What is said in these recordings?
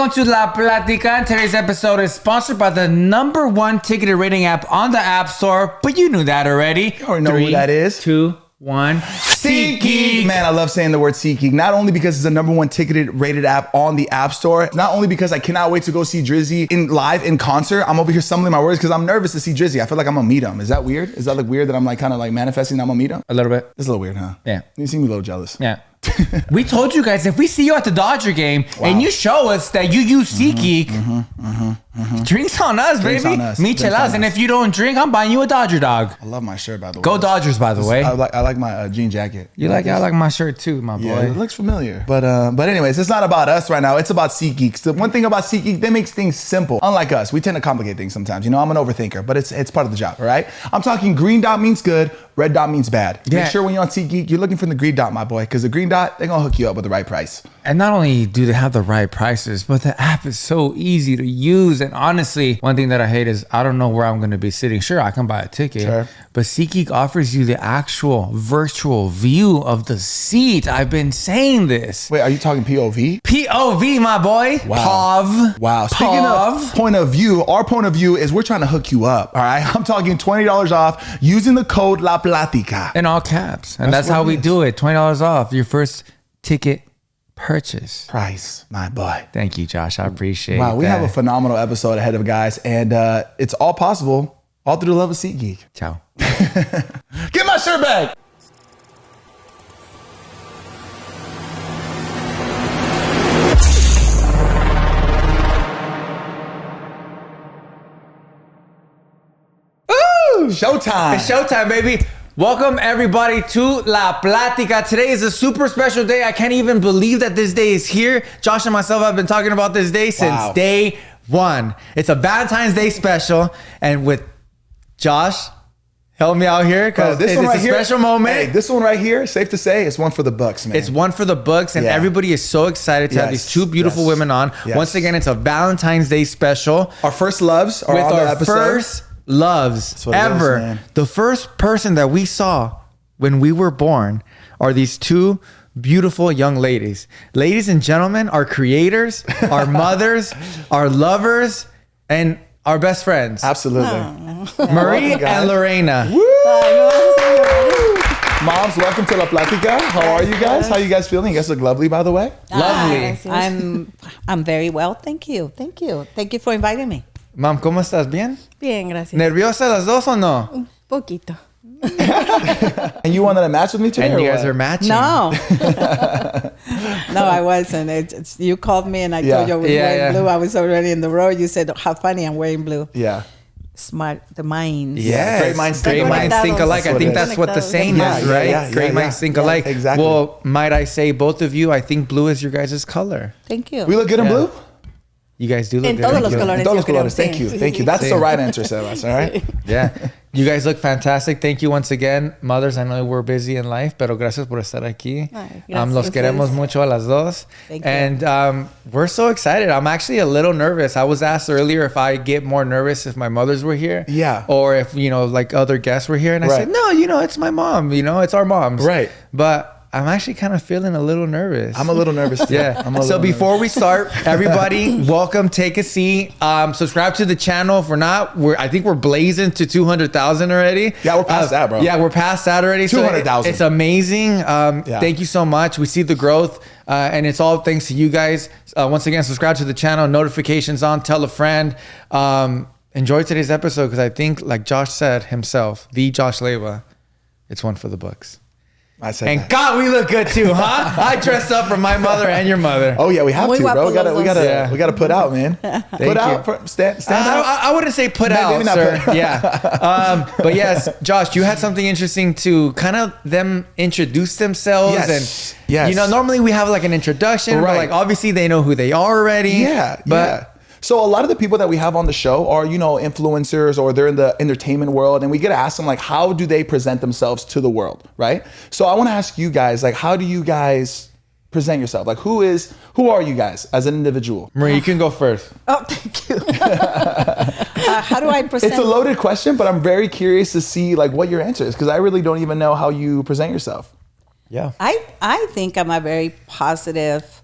Welcome to La Platica. Today's episode is sponsored by the #1 ticketed rating app on the App Store, but you knew that already. You already know who that is. 2, 1. SeatGeek. Man, I love saying the word SeatGeek. Not only because it's the #1 ticketed rated app on the App Store, not only because I cannot wait to go see Drizzy live in concert. I'm over here stumbling my words because I'm nervous to see Drizzy. I feel like I'm gonna meet him. Is that weird? Is that like weird that I'm like kind of like manifesting that I'm gonna meet him? A little bit. It's a little weird, huh? Yeah. You seem a little jealous. Yeah. We told you guys, if we see you at the Dodger game and you show us that you use SeatGeek, drinks on us, Drinks baby. on us. Micheladas. And if you don't drink, I'm buying you a Dodger dog. I love my shirt, by the way. Go Dodgers, by the way. I like my jean jacket. I like my shirt too, my boy. Yeah, it looks familiar. But anyways, it's not about us right now. It's about SeatGeek. The one thing about SeatGeek, they make things simple. Unlike us, we tend to complicate things sometimes. You know, I'm an overthinker, but it's part of the job, all right? I'm talking green dot means good, red dot means bad. Yeah. Make sure when you're on SeatGeek, you're looking for the green dot, my boy, because the green dot, they're going to hook you up with the right price. And not only do they have the right prices, but the app is so easy to use. And honestly, one thing that I hate is I don't know where I'm going to be sitting. Sure, I can buy a ticket, Sure. but SeatGeek offers you the actual virtual view of the seat. I've been saying this. Wait, are you talking POV? POV, my boy. Wow. POV. Wow. Speaking of point of view, our point of view is we're trying to hook you up, all right? I'm talking $20 off using the code La Platica. In all caps. And that's what how it we is. do it. $20 off your first ticket purchase. Price, my boy. Thank you, Josh. I appreciate Wow, we that. have a phenomenal episode ahead of guys, and it's all possible, all through the love of SeatGeek. Ciao. Get my shirt back. Ooh, showtime. It's showtime, baby. Welcome everybody to La Platica. Today is a super special day. I can't even believe that this day is here. Josh and myself have been talking about this day since day one. It's a Valentine's Day special. And with Josh, help me out here because it's a special moment. Hey, this one right here, safe to say, it's one for the books, man. It's one for the books, and everybody is so excited to have these two beautiful women on. Yes. Once again, it's a Valentine's Day special. Our first loves are with on the our episode. first loves what it ever. is, man. The first person that we saw when we were born are these two beautiful young ladies. Ladies and gentlemen, our creators, our mothers, our lovers, and our best friends. Absolutely. Marie and Lorena. Woo! Moms, welcome to La Platica. How are you guys? How you guys feeling? You guys look lovely, by the way. Lovely. I'm very well. Thank you. Thank you for inviting me. Mom, ¿cómo estás? ¿Bien? Bien, gracias. ¿Nerviosas las dos o no? Un poquito. And you wanted to match with me today? And you or guys what? are matching. No. No, I wasn't. You called me and I told you I was wearing blue. I was already in the road. You said, how funny, I'm wearing blue. Yeah. Smart, the minds. Yes. Great minds Great minds think alike. I think that's what the saying Yeah, is, yeah, right? yeah, Great yeah, minds yeah. think Yeah, alike. exactly. Well, might I say, both of you, I think blue is your guys' color. Thank you. We look good in blue? You guys do look En good. todos Thank los you. colores. En todos los yo creo. colores. Thank Sí. you. Thank you. That's the right answer, Sebas. All right. Yeah. You guys look fantastic. Thank you once again. Mothers, I know we're busy in life, pero gracias por estar aquí. Ay, gracias. Los queremos mucho a las dos. Thank you. And we're so excited. I'm actually a little nervous. I was asked earlier if I get more nervous if my mothers were here. Yeah. Or if, like other guests were here. And I Right. said, no, it's my mom. It's our moms. Right. But I'm actually kind of feeling a little nervous. I'm a little nervous too. Yeah. So before we start, everybody, welcome. Take a seat. Subscribe to the channel. If we're not, I think we're blazing to 200,000 already. Yeah, we're past that, bro. Yeah, we're past that already. 200,000. It's amazing. Thank you so much. We see the growth, and it's all thanks to you guys. Once again, subscribe to the channel. Notifications on. Tell a friend. Enjoy today's episode because I think, like Josh said himself, the Joshleyva, it's one for the books. I said And that. God, we look good too, huh? I dressed up for my mother and your mother. Oh yeah, we have Muy to, bro. guapo We gotta, los dos. we gotta put out, man. Put out, stand out. I wouldn't say put Maybe out, not sir. put- Yeah. But yes, Josh, you had something interesting to kind of them introduce themselves. Yes. And, Yes. normally we have like an introduction, but Right. like obviously they know who they are already. Yeah, But yeah. So a lot of the people that we have on the show are, influencers or they're in the entertainment world, and we get to ask them like, how do they present themselves to the world, right? So I want to ask you guys, like, how do you guys present yourself? Like, who are you guys as an individual? Marie, you can go first. Oh, thank you. How do I present? It's a loaded question, but I'm very curious to see like what your answer is because I really don't even know how you present yourself. Yeah. I think I'm a very positive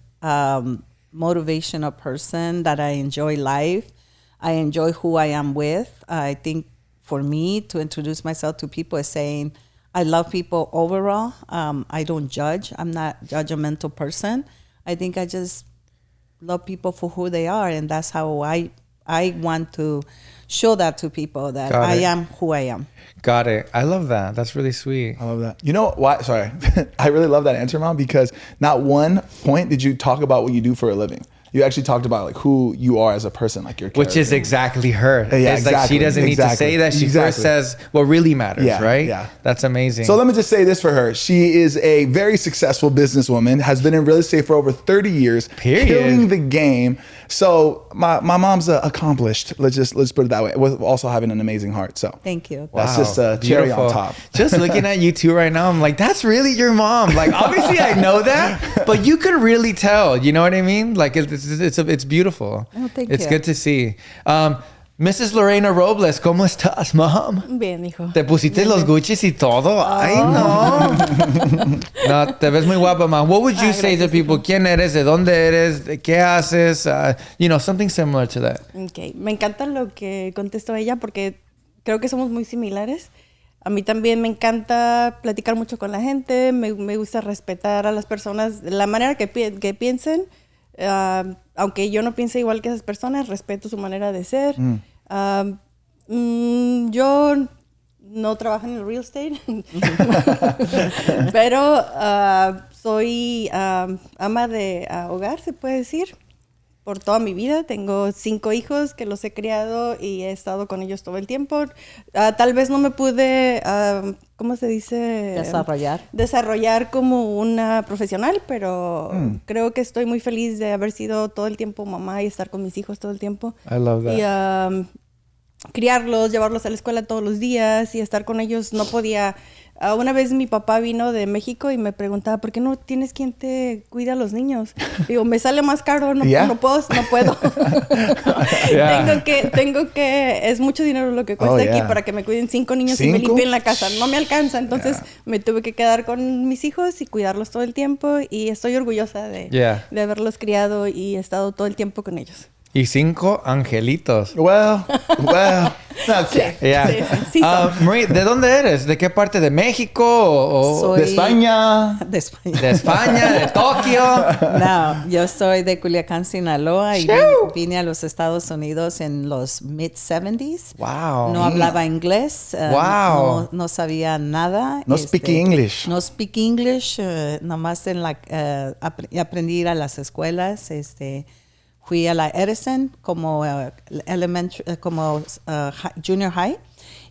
motivational person, that I enjoy life. I enjoy who I am with. I think for me to introduce myself to people is saying, I love people overall. I don't judge. I'm not a judgmental person. I think I just love people for who they are. And that's how I want to show that to people, that I am who I am. Got it. I love that. That's really sweet. I love that. You know what? Sorry. I really love that answer, Mom, because not one point did you talk about what you do for a living. You actually talked about like who you are as a person, like your character. Which is exactly her. Yeah, it's exactly, like she doesn't need to say that. She first says what really matters, right? Yeah. That's amazing. So let me just say this for her. She is a very successful businesswoman, has been in real estate for over 30 years. Period. Killing the game. So my mom's accomplished. Let's put it that way. With also having an amazing heart. So thank you. That's just a cherry on top. Just looking at you two right now, I'm like, that's really your mom. Like, obviously I know that, but you could really tell. You know what I mean? Like, it's beautiful. Oh, thank you. It's good to see. Mrs. Lorena Robles, ¿cómo estás, mom? Bien, hijo. Te pusiste los Gucci's y todo. Ay, no. No, te ves muy guapa, mom. What would you say to people? ¿Quién eres? ¿De dónde eres? ¿De qué haces? Something similar to that. Okay. Me encanta lo que contestó ella porque creo que somos muy similares. A mí también me encanta platicar mucho con la gente. Me gusta respetar a las personas de la manera que piensen. Aunque yo no piense igual que esas personas, respeto su manera de ser. Yo no trabajo en el real estate, pero soy ama de hogar, se puede decir, por toda mi vida. Tengo 5 hijos que los he criado y he estado con ellos todo el tiempo. Tal vez no me pude, ¿cómo se dice? Desarrollar como una profesional, pero creo que estoy muy feliz de haber sido todo el tiempo mamá y estar con mis hijos todo el tiempo. I love that. Y criarlos, llevarlos a la escuela todos los días y estar con ellos. No podía. Una vez mi papá vino de México y me preguntaba, ¿por qué no tienes quien te cuida a los niños? Digo, me sale más caro, no puedo. Tengo que, es mucho dinero lo que cuesta aquí para que me cuiden 5 niños y me limpien la casa. No me alcanza, entonces me tuve que quedar con mis hijos y cuidarlos todo el tiempo y estoy orgullosa de haberlos criado y estado todo el tiempo con ellos. Y 5 angelitos. Well. Okay. Yeah. Sí, Marie, ¿de dónde eres? ¿De qué parte de México? Soy de España. De España. ¿De España? ¿De Tokio? No, yo soy de Culiacán, Sinaloa, y vine a los Estados Unidos en los mid-70s. Wow. No hablaba inglés. Wow. No sabía nada. No speak English. No speak English. Nomás aprendí a ir a las escuelas. Fui a la Edison como junior high,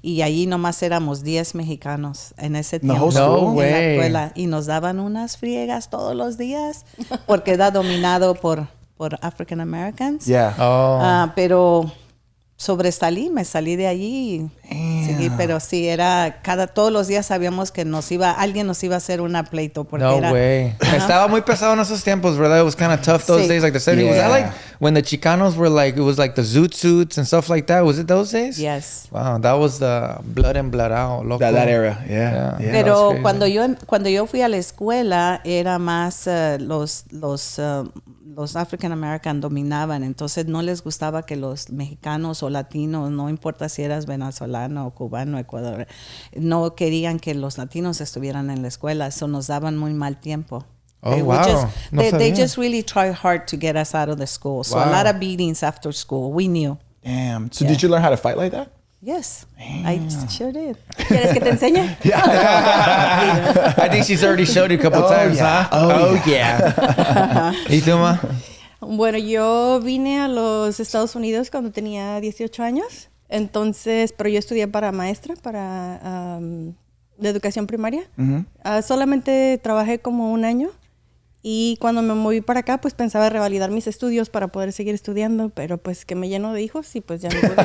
y allí nomás éramos 10 mexicanos en ese tiempo en la escuela, y nos daban unas friegas todos los días porque era dominado por African Americans. Pero me salí de allí. Sí, pero sí, todos los días sabíamos que alguien nos iba a hacer una pleito. Porque Estaba muy pesado en esos tiempos, ¿verdad? It was kind of tough those days, like the 70s. Was that like when the Chicanos were like, it was like the zoot suits and stuff like that? Was it those days? Yes. Wow, that was the blood in, blood out. Loco. That era, yeah. Pero cuando yo fui a la escuela, era más los African American dominaban, entonces no les gustaba que los mexicanos o latinos, no importa si eras venezolano, cubano, Ecuador, no querían que los latinos estuvieran en la escuela, eso nos daban muy mal tiempo. They just really tried hard to get us out of the school. So a lot of beatings after school. We knew. Damn. So did you learn how to fight like that? Yes, I sure did. ¿Quieres que te enseñe? I think she's already showed you a couple times, huh? Oh, yeah. ¿Y tú, ma? Bueno, yo vine a los Estados Unidos cuando tenía 18 años. Entonces, pero yo estudié para maestra, de educación primaria. Solamente trabajé como 1 año. Y cuando me moví para acá, pues pensaba revalidar mis estudios para poder seguir estudiando, pero pues que me lleno de hijos y pues ya no pude.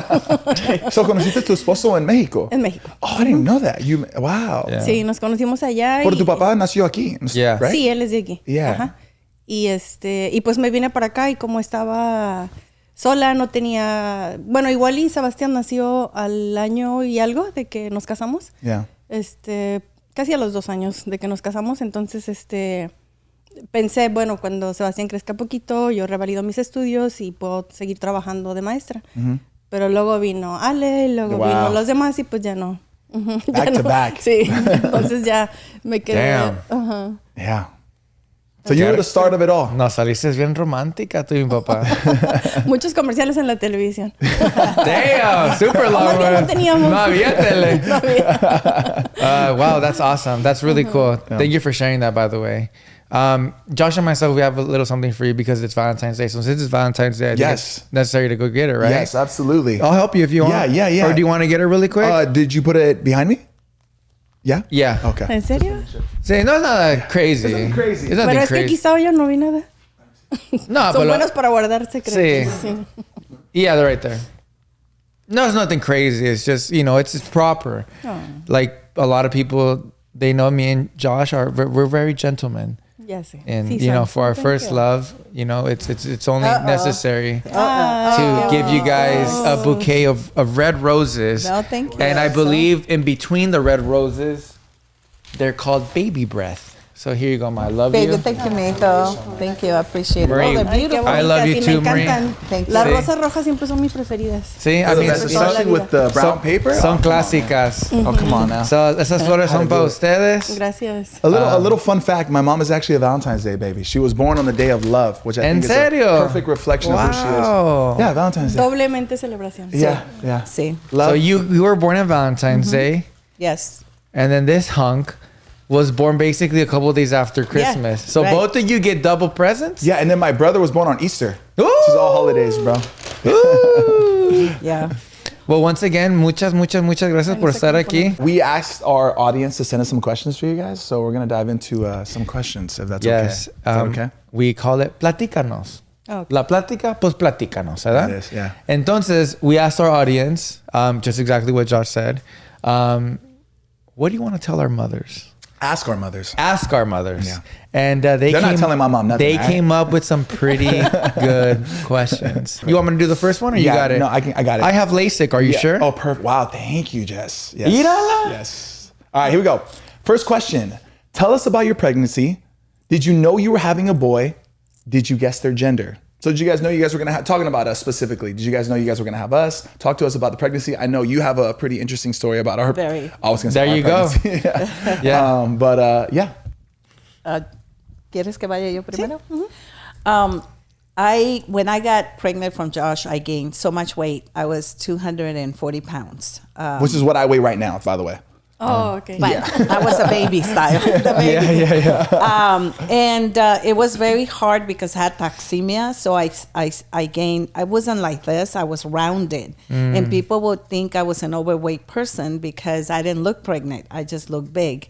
So, ¿conociste a tu esposo en México? En México. Oh, I didn't know that. Wow. Yeah. Sí, nos conocimos allá. ¿Pero tu papá nació aquí? Yeah. Right? Sí, él es de aquí. Yeah. Ajá. Y pues me vine para acá y como estaba sola, no tenía... Bueno, igual y Sebastián nació al año y algo de que nos casamos. Yeah. Casi a los 2 años de que nos casamos, entonces pensé, bueno, cuando Sebastián crezca poquito, yo revalido mis estudios y puedo seguir trabajando de maestra. Pero luego vino Ale, luego vino los demás y pues ya no. Back to back. Sí, entonces ya me quedé. Damn. Yeah. So you were the start of it all. No, saliste bien romántica tú y mi papá. Muchos comerciales en la televisión. Damn, super long No teníamos. No había tele. No había. Wow, that's awesome. That's really cool. Thank you for sharing that, by the way. Josh and myself, we have a little something for you because it's Valentine's Day. So since it's Valentine's Day, I think it's necessary to go get it, right? Yes, absolutely. I'll help you if you want. Yeah. Or do you want to get it really quick? Did you put it behind me? Yeah? Yeah. Okay. ¿En serio? Sí, no, it's not that crazy. It's nothing crazy. It's nothing Pero es que crazy. quizá yo no vi nada. No, Son but buenos para guardar secretos. Sí. Yeah, they're right there. No, it's nothing crazy. It's just, it's proper. Oh. Like a lot of people, they know me and Josh we're very gentlemen. Ya sé. And Sí, for our Thank first you. love, it's only necessary to give you guys a bouquet of red roses. No, thank you. And I believe in between the red roses, they're called baby breath. So here you go, ma. I love Baby, you. thank you, mijo. Thank you. I appreciate Marie, it. Oh, they're Ay, qué beautiful. I love you bonitas, y too, me Marie. encantan. Thank you. Las Sí. rosas rojas siempre son mis preferidas. See, I mean, Especially with the brown paper. Son clásicas. Oh, come on now. So esas flores son para ustedes. Gracias. A little fun fact. My mom is actually a Valentine's Day baby. She was born on the day of love, which I ¿En think serio? is a perfect reflection of who she Wow. is. Yeah, Valentine's Day. Doblemente celebración. Yeah. Sí. Love. So you were born on Valentine's Day, Yes. and then this hunk was born basically a couple of days after Christmas. So right. both of you get double presents? Yeah, and then my brother was born on Easter. Ooh. This is all holidays, bro. Ooh. Yeah. Well, once again, muchas gracias por estar aquí. We asked our audience to send us some questions for you guys, so we're gonna dive into some questions, if that's Yes. okay. Is that okay? We call it Platícanos. Okay. La plática, pues platícanos, ¿verdad? It is, yeah. Entonces, we asked our audience, just exactly what Josh said. What do you want to tell our mothers? Ask our mothers. Ask our mothers. Yeah. And They're not telling my mom nothing, They right? came up with some pretty good questions. You want me to do the first one or you Yeah, got it? no, I got it. I have LASIK. Are you Yeah. sure? Oh, perfect. Wow, thank you, Jess. Yes. Mírala. Yes. All right, here we go. First question. Tell us about your pregnancy. Did you know you were having a boy? Did you guess their gender? So did you guys know you guys were going to have, talking about us specifically, did you guys know you guys were going to have us? Talk to us about the pregnancy. I know you have a pretty interesting story about our, Very. I was going to say There our you go. pregnancy. Yeah. Yeah. ¿Quieres que vaya yo primero? When I got pregnant from Josh, I gained so much weight. I was 240 pounds. Which is what I weigh right now, by the way. Oh, okay. But I was a baby style. The baby. Yeah. And it was very hard because I had toxemia. So I gained, I wasn't like this. I was rounded. And people would think I was an overweight person because I didn't look pregnant. I just looked big.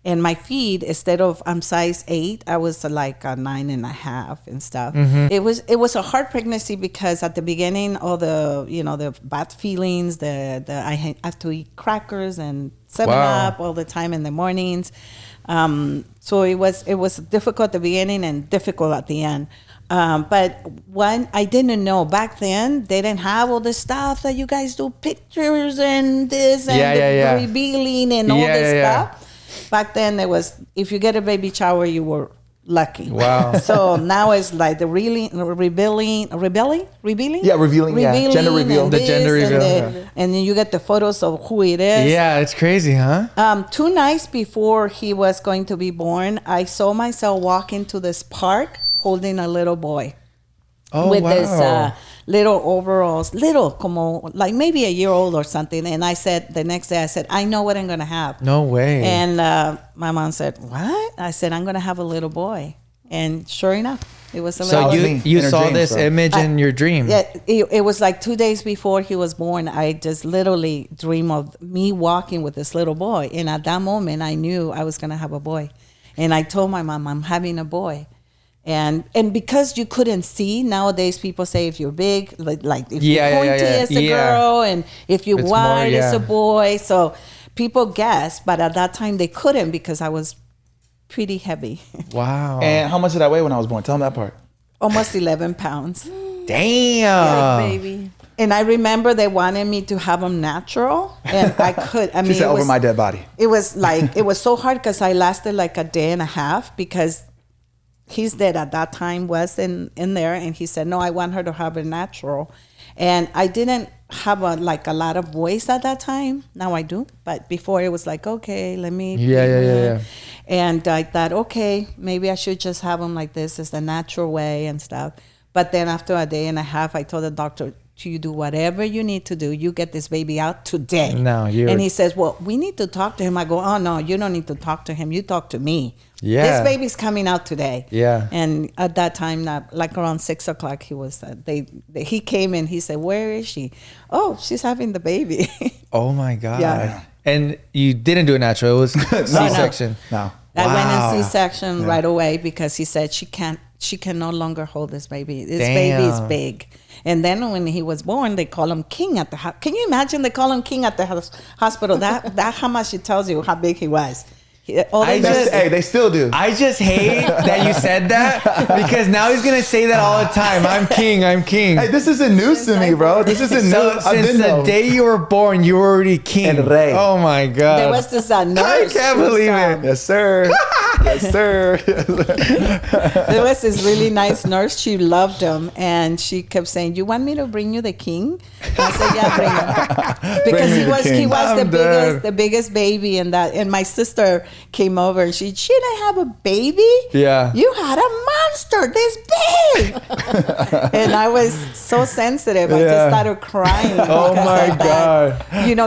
And my feet, instead of I'm size 8, I was like a 9.5 and stuff. It was a hard pregnancy because at the beginning, all the the bad feelings, I have to eat crackers and 7-Up all the time in the mornings. So it was difficult at the beginning and difficult at the end. But when I didn't know back then, they didn't have all the stuff that you guys do, pictures and this and the revealing and all this stuff. Back then, it was, if you get a baby shower, you were lucky. Wow. So now it's like the revealing? Yeah, revealing, yeah. Gender reveal. The gender reveal. And then you get the photos of who it is. Yeah, it's crazy, huh? 2 nights before he was going to be born, I saw myself walk into this park holding a little boy. Oh, with wow. this little overalls, como like maybe a year old or something. And I said, the next day, I said, I know what I'm going to have. No way. And my mom said, what? I said, I'm going to have a little boy. And sure enough, it was a little So boy. you In her saw dreams, this so. image in your dream. Yeah, it was like 2 days before he was born. I just literally dreamed of me walking with this little boy. And at that moment, I knew I was going to have a boy. And I told my mom, I'm having a boy. And because you couldn't see, nowadays people say if you're big, like if you're pointy, it's a girl, and if you're wide, it's a boy. So people guess, but at that time they couldn't because I was pretty heavy. Wow. And how much did I weigh when I was born? Tell them that part. Almost 11 pounds. Damn. Baby. And I remember they wanted me to have them natural, and I could. I mean, She said, over my dead body. It was like, it was so hard because I lasted like a day and a half because his dad at that time was in there, and he said, no, I want her to have it natural. And I didn't have a lot of voice at that time. Now I do, but before it was like, okay, let me. Yeah. And I thought, okay, maybe I should just have him like this. It's the natural way and stuff. But then after a day and a half, I told the doctor, you do whatever you need to do. You get this baby out today. No, and he says, well, we need to talk to him. I go, oh, no, you don't need to talk to him. You talk to me. Yeah. This baby's coming out today. Yeah. And at that time, like around 6 o'clock, he was, he came in. He said, where is she? Oh, she's having the baby. Oh, my God. Yeah. And you didn't do it natural. It was C-section. No. I went in C-section right away because he said she can no longer hold this baby. This baby is big. And then when he was born, they call him King at the hospital. Can you imagine they call him King at the hospital? That how much it tells you how big he was. Hey, they still do. I just hate that you said that because now he's gonna say that all the time. I'm king. Hey, this isn't news to me, bro. This isn't news. Since the day you were born, you were already king. El rey. Oh my God. There was this nurse. I can't believe it. Yes, sir. Yes, sir. There was this really nice nurse. She loved him, and she kept saying, "You want me to bring you the king?" And I said, "Yeah, bring him," because he was the biggest baby, and my sister came over and should I have a baby? Yeah. You had a monster this big. And I was so sensitive. I just started crying. Oh my God.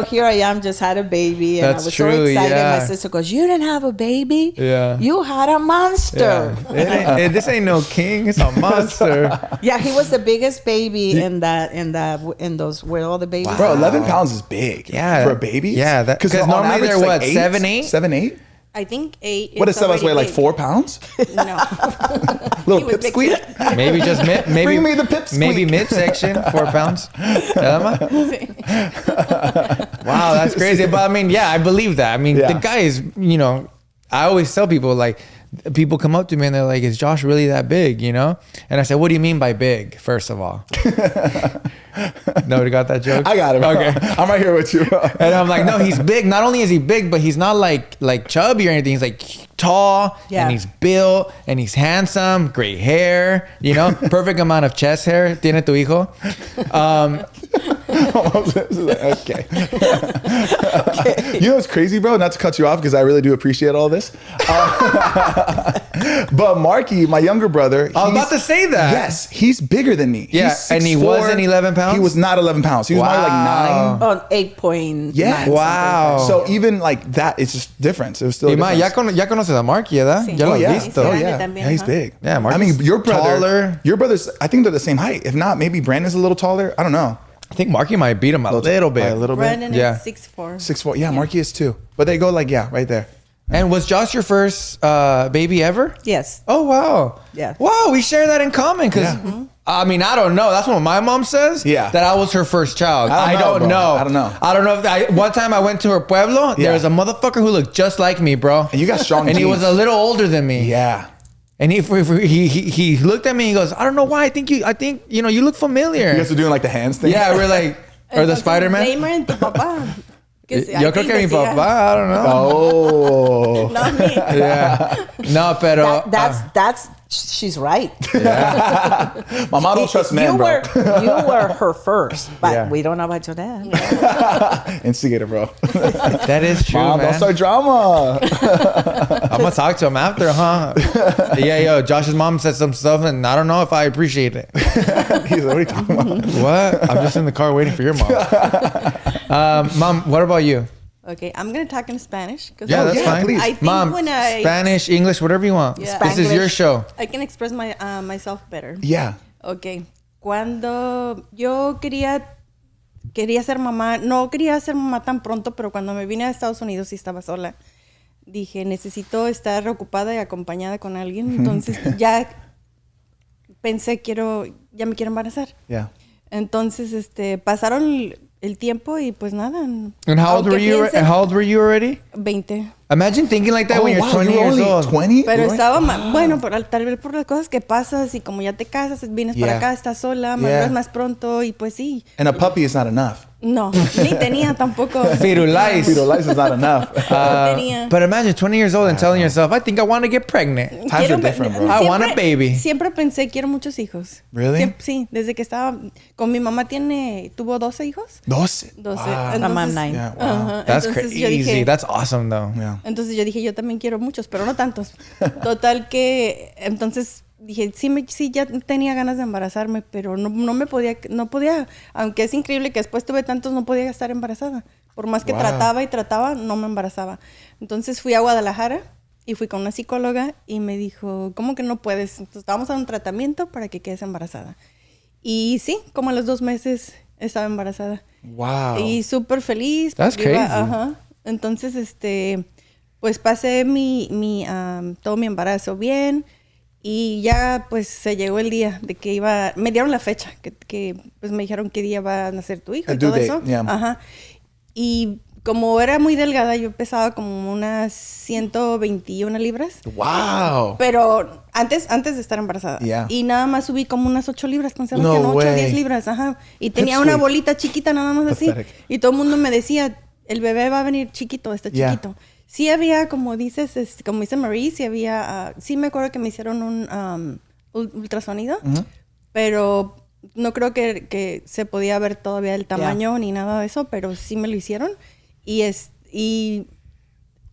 Here I am, just had a baby. And I was so excited. My sister goes, you didn't have a baby? Yeah. You had a monster. Yeah. This ain't no king. It's a monster. Yeah, he was the biggest baby in those where all the babies. Bro, 11 pounds is big. Yeah. For a baby. Yeah. Because normally they're what, 7, 8? 7, 8? I think 8. What does Sebas weigh, like 4 pounds? No. Little pipsqueak? Maybe just maybe Bring me the pipsqueak. Maybe midsection, 4 pounds. Wow, that's crazy. But I mean, yeah, I believe that. I mean, the guy is, I always tell people, like, people come up to me and they're like, is Josh really that big, And I said, what do you mean by big, first of all? Nobody got that joke? I got it, bro. Okay. I'm right here with you, bro. And I'm like, no, he's big. Not only is he big, but he's not like chubby or anything. He's like tall and he's built and he's handsome, great hair, perfect amount of chest hair. Tiene tu hijo. Okay. You know what's crazy, bro? Not to cut you off because I really do appreciate all this. But Marky, my younger brother, I was about to say that. Yes, he's bigger than me. Yeah, he's and he wasn't 11 pounds? He was not 11 pounds. He was probably like 9. Oh, 8.9. Yeah. Wow. So even like that, it's just different. It was still Y ma, ya conoces a Marky, ¿verdad? Sí. Ya lo Oh, has yeah. visto. Oh, yeah. Yeah, he's big. Yeah, I Marky's mean, your taller. brothers, I think they're the same height. If not, maybe Brandon's a little taller. I don't know. I think Marky might beat him a little bit. By a little bit. Brandon Yeah. is 6'4". 6'4". Yeah, Marky is too. But they go like, right there. And was Josh your first baby ever? Yes. Oh, wow. Yeah. Wow, we share that in common because, I mean, I don't know. That's what my mom says. Yeah. That I was her first child. I don't know. I don't know. I don't know. One time I went to her pueblo. There was a motherfucker who looked just like me, bro. And you got strong And he genes. was a little older than me. Yeah. And he looked at me and he goes, I don't know why. I think you look familiar. You guys are doing like the hands thing? Yeah, we're like, or the Spider-Man. Blamer en tu papá. Yo creo que mi papá, I don't know. Oh. Not me. Yeah. No, pero. That's she's right. My mom don't trust men, bro. You were her first, but Yeah. we don't know about your dad. Instigator, bro. That is true, Mom, man. don't start drama. I'm gonna talk to him after, huh? Yeah, yo, Josh's mom said some stuff, and I don't know if I appreciate it. He's like, what are you talking about? What? I'm just in the car waiting for your mom. Mom, what about you? Okay, I'm going to talk in Spanish. Yeah, that's yeah, fine. please. I think Mom, when I- Spanish, English, whatever you want. Yeah. This is your show. I can express myself better. Yeah. Ok, cuando yo quería ser mamá, no quería ser mamá tan pronto, pero cuando me vine a Estados Unidos y estaba sola, dije, necesito estar ocupada y acompañada con alguien. Entonces ya pensé, ya me quiero embarazar. Yeah. Entonces, pasaron el tiempo y pues nada. And how old were you? How old were you already? 20. Imagine thinking like that when you're 20 you were years only old. 20? Pero Right? estaba bueno, tal vez por las cosas que pasas y como ya te casas, vienes para acá, estás sola, maduras más pronto y pues sí. And a puppy is not enough. No, ni tenía tampoco. Firulais. Firulais is not enough. Tenía. But imagine 20 years old and telling yourself, I think I want to get pregnant. Times are different, bro. I want a baby. Siempre pensé, quiero muchos hijos. Really? Sí, desde que estaba con mi mamá tuvo 12 hijos. 12. 12. Wow. Mamá, Entonces, 9. Yeah, wow. ajá, That's entonces crazy. yo dije, That's awesome, though. Yeah. entonces yo dije, yo también quiero muchos, pero no tantos. Total que, entonces dije, sí, ya tenía ganas de embarazarme, pero no podía, aunque es increíble que después tuve tantos, no podía estar embarazada. Por más que trataba, no me embarazaba. Entonces fui a Guadalajara y fui con una psicóloga y me dijo, ¿cómo que no puedes? Entonces vamos a un tratamiento para que quedes embarazada. Y sí, como a los 2 meses estaba embarazada. Wow. Y súper feliz. That's crazy. Entonces, pues pasé todo mi embarazo bien. Y ya, pues, se llegó el día de que me dieron la fecha, que pues me dijeron qué día va a nacer tu hijo y todo eso. Yeah. Ajá. Y como era muy delgada, yo pesaba como unas 121 libras. Wow. Pero antes de estar embarazada. Yeah. Y nada más subí como unas 8 libras, con Sebastián, No 8 o way. 10 libras, ajá. Y tenía That's una sweet. bolita chiquita nada más Pathetic. así. Y todo el mundo me decía, el bebé va a venir chiquito, está Yeah. chiquito. Sí había, como dices, como dice Marie, sí me acuerdo que me hicieron un ultrasonido, pero no creo que se podía ver todavía el tamaño ni nada de eso, pero sí me lo hicieron. Y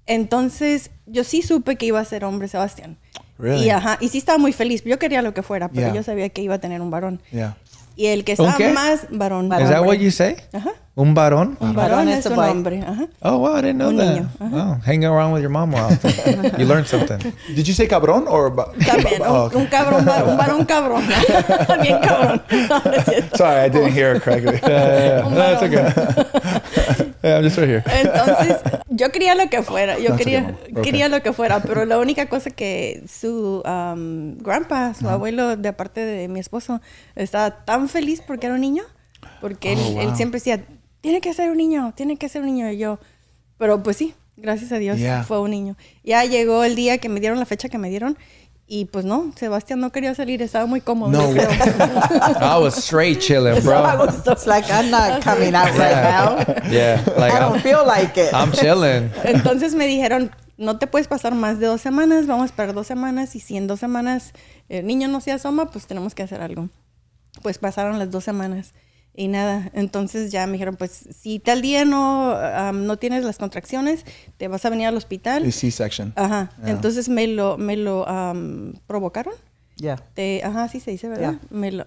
entonces yo sí supe que iba a ser hombre, Sebastián. Really? Y sí estaba muy feliz. Yo quería lo que fuera, pero Yeah. yo sabía que iba a tener un varón. Yeah. Y el que estaba qué? más varón. Is that what you say? Ajá. Un varón? Un Varón varón es es a un boy. hombre. Ajá. Oh, wow, I didn't know Un that. niño, Oh, hanging around with your mom more often. You learned something. Did you say cabrón or? También, Oh, okay. un cabrón, un varón cabrón. Bien cabrón. No es cierto. Sorry, I didn't hear it correctly. Un No, it's varón. okay. Yeah, I'm just right here. Entonces, yo quería lo que fuera. Yo No, it's quería, okay, mom. Okay. quería lo que fuera, pero la única cosa que su grandpa, su abuelo de parte de mi esposo, estaba tan feliz porque era un niño, porque él siempre decía, tiene que ser un niño. Y yo, pero pues sí, gracias a Dios, Yeah. fue un niño. Ya llegó el día que me dieron la fecha que me dieron. Y pues no, Sebastián no quería salir, estaba muy cómodo. No yo creo. I was straight chilling, bro. It's like, I'm not coming out right now. Yeah, like I don't feel like it. I'm chilling. Entonces me dijeron, no te puedes pasar más de 2 semanas, vamos a esperar 2 semanas y si en 2 semanas el niño no se asoma, pues tenemos que hacer algo. Pues pasaron las 2 semanas y nada. Entonces ya me dijeron, pues si tal día no tienes las contracciones, te vas a venir al hospital. A C-section. Ajá. Yeah. Entonces me lo provocaron. Yeah. Ajá, sí se dice, ¿verdad?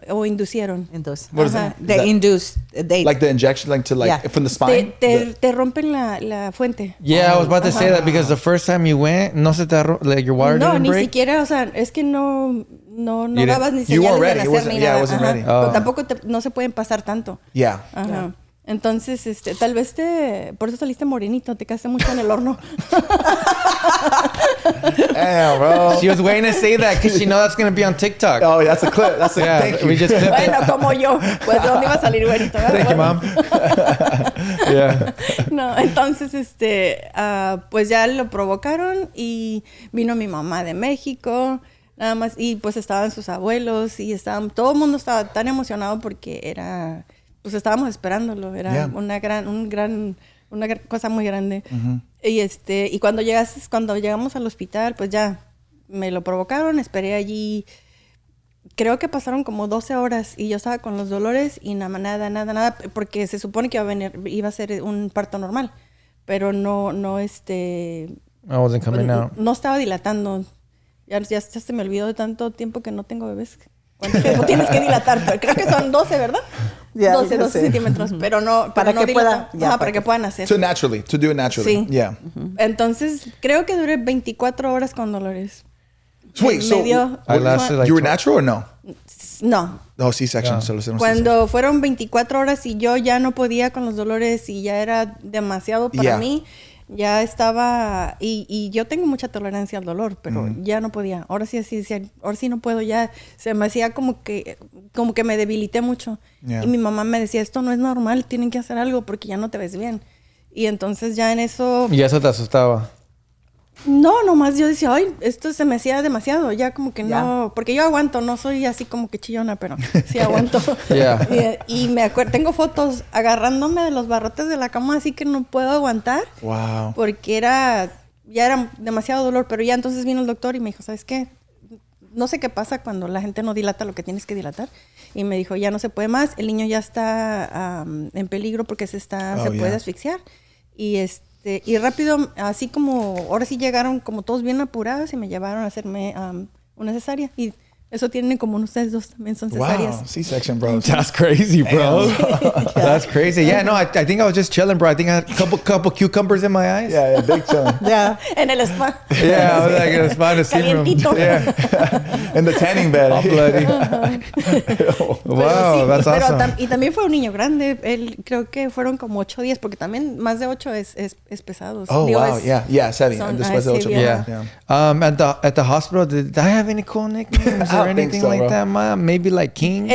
O inducieron. Induce. What is Ajá. that? They induce. They Like the injection, like to like Yeah. from the spine. Te rompen la fuente. Yeah, I was about to say that because the first time you went, no se te like your water No, didn't ni break. siquiera, o sea, es que no didn't- dabas ni You weren't señales de ready. It nacer wasn't- ni yeah, it nada. wasn't Ajá. ready. Pero Oh. tampoco no se pueden pasar tanto. Yeah. Ajá. Entonces, tal vez por eso saliste morenito, te quedaste mucho en el horno. Damn, bro. She was waiting to say that because she know that's gonna be on TikTok. Oh, that's a clip. That's a Yeah, thank you. we just clipped it. Bueno, como yo, pues ¿de dónde iba a salir güerito? ¿verdad? Thank you, Bueno. mom. Yeah. No, entonces, pues ya lo provocaron y vino mi mamá de México, nada más, y pues estaban sus abuelos y todo el mundo estaba tan emocionado porque pues estábamos esperándolo, era Yeah. una cosa muy grande. Y cuando llegamos al hospital, pues ya me lo provocaron, esperé allí. Creo que pasaron como 12 horas y yo estaba con los dolores y nada, porque se supone que iba a ser un parto normal, pero no, I wasn't coming out. no estaba dilatando. Ya se me olvidó de tanto tiempo que no tengo bebés. ¿Cuánto tiempo tienes que dilatar? Pero creo que son 12, ¿verdad? Yeah, 12 sí. centímetros, pero no Para pero no que pueda- dilatan. ya, Ajá, para para que que- puedan nacer. To do it naturally. Sí. Yeah. Entonces, creo que duré 24 horas con dolores. Wait, so I lasted like you were natural or no? No. No, C-section. Yeah. Solo hicieron Cuando fueron 24 horas y yo ya no podía con los dolores y ya era demasiado para Yeah. mí, ya estaba... Y yo tengo mucha tolerancia al dolor, pero ya no podía. Ahora sí no puedo ya. Se me hacía como que me debilité mucho. Yeah. Y mi mamá me decía, esto no es normal, tienen que hacer algo porque ya no te ves bien. Y entonces ya en eso... Y eso te asustaba. No, nomás yo decía, ay, esto se me hacía demasiado, ya como que no, porque yo aguanto, no soy así como que chillona, pero sí aguanto. Y me acuerdo, tengo fotos agarrándome de los barrotes de la cama, así que no puedo aguantar. Wow. Porque ya era demasiado dolor, pero ya entonces vino el doctor y me dijo, ¿sabes qué? No sé qué pasa cuando la gente no dilata lo que tienes que dilatar. Y me dijo, ya no se puede más, el niño ya está en peligro porque se puede asfixiar. Y rápido, así como, ahora sí llegaron como todos bien apurados y me llevaron a hacerme una cesárea. Y eso tienen como ustedes dos también son cesáreas. Wow, C-section, bro. That's crazy, bro. That's crazy. Yeah, no, I think I was just chilling, bro. I think I had a couple cucumbers in my eyes. Yeah, big chilling. En el spa. Yeah, I was like in the spa in the steam room. Yeah. In the tanning bed. All bloody. Wow, that's awesome. Y también fue un niño grande. Él creo que fueron como 8 días, porque también más de 8 es pesado. Oh, wow. Yeah, 7. Después de 8. Yeah. At the hospital, did I have any cool nicknames or anything so, like bro. That, Mom? Maybe like King?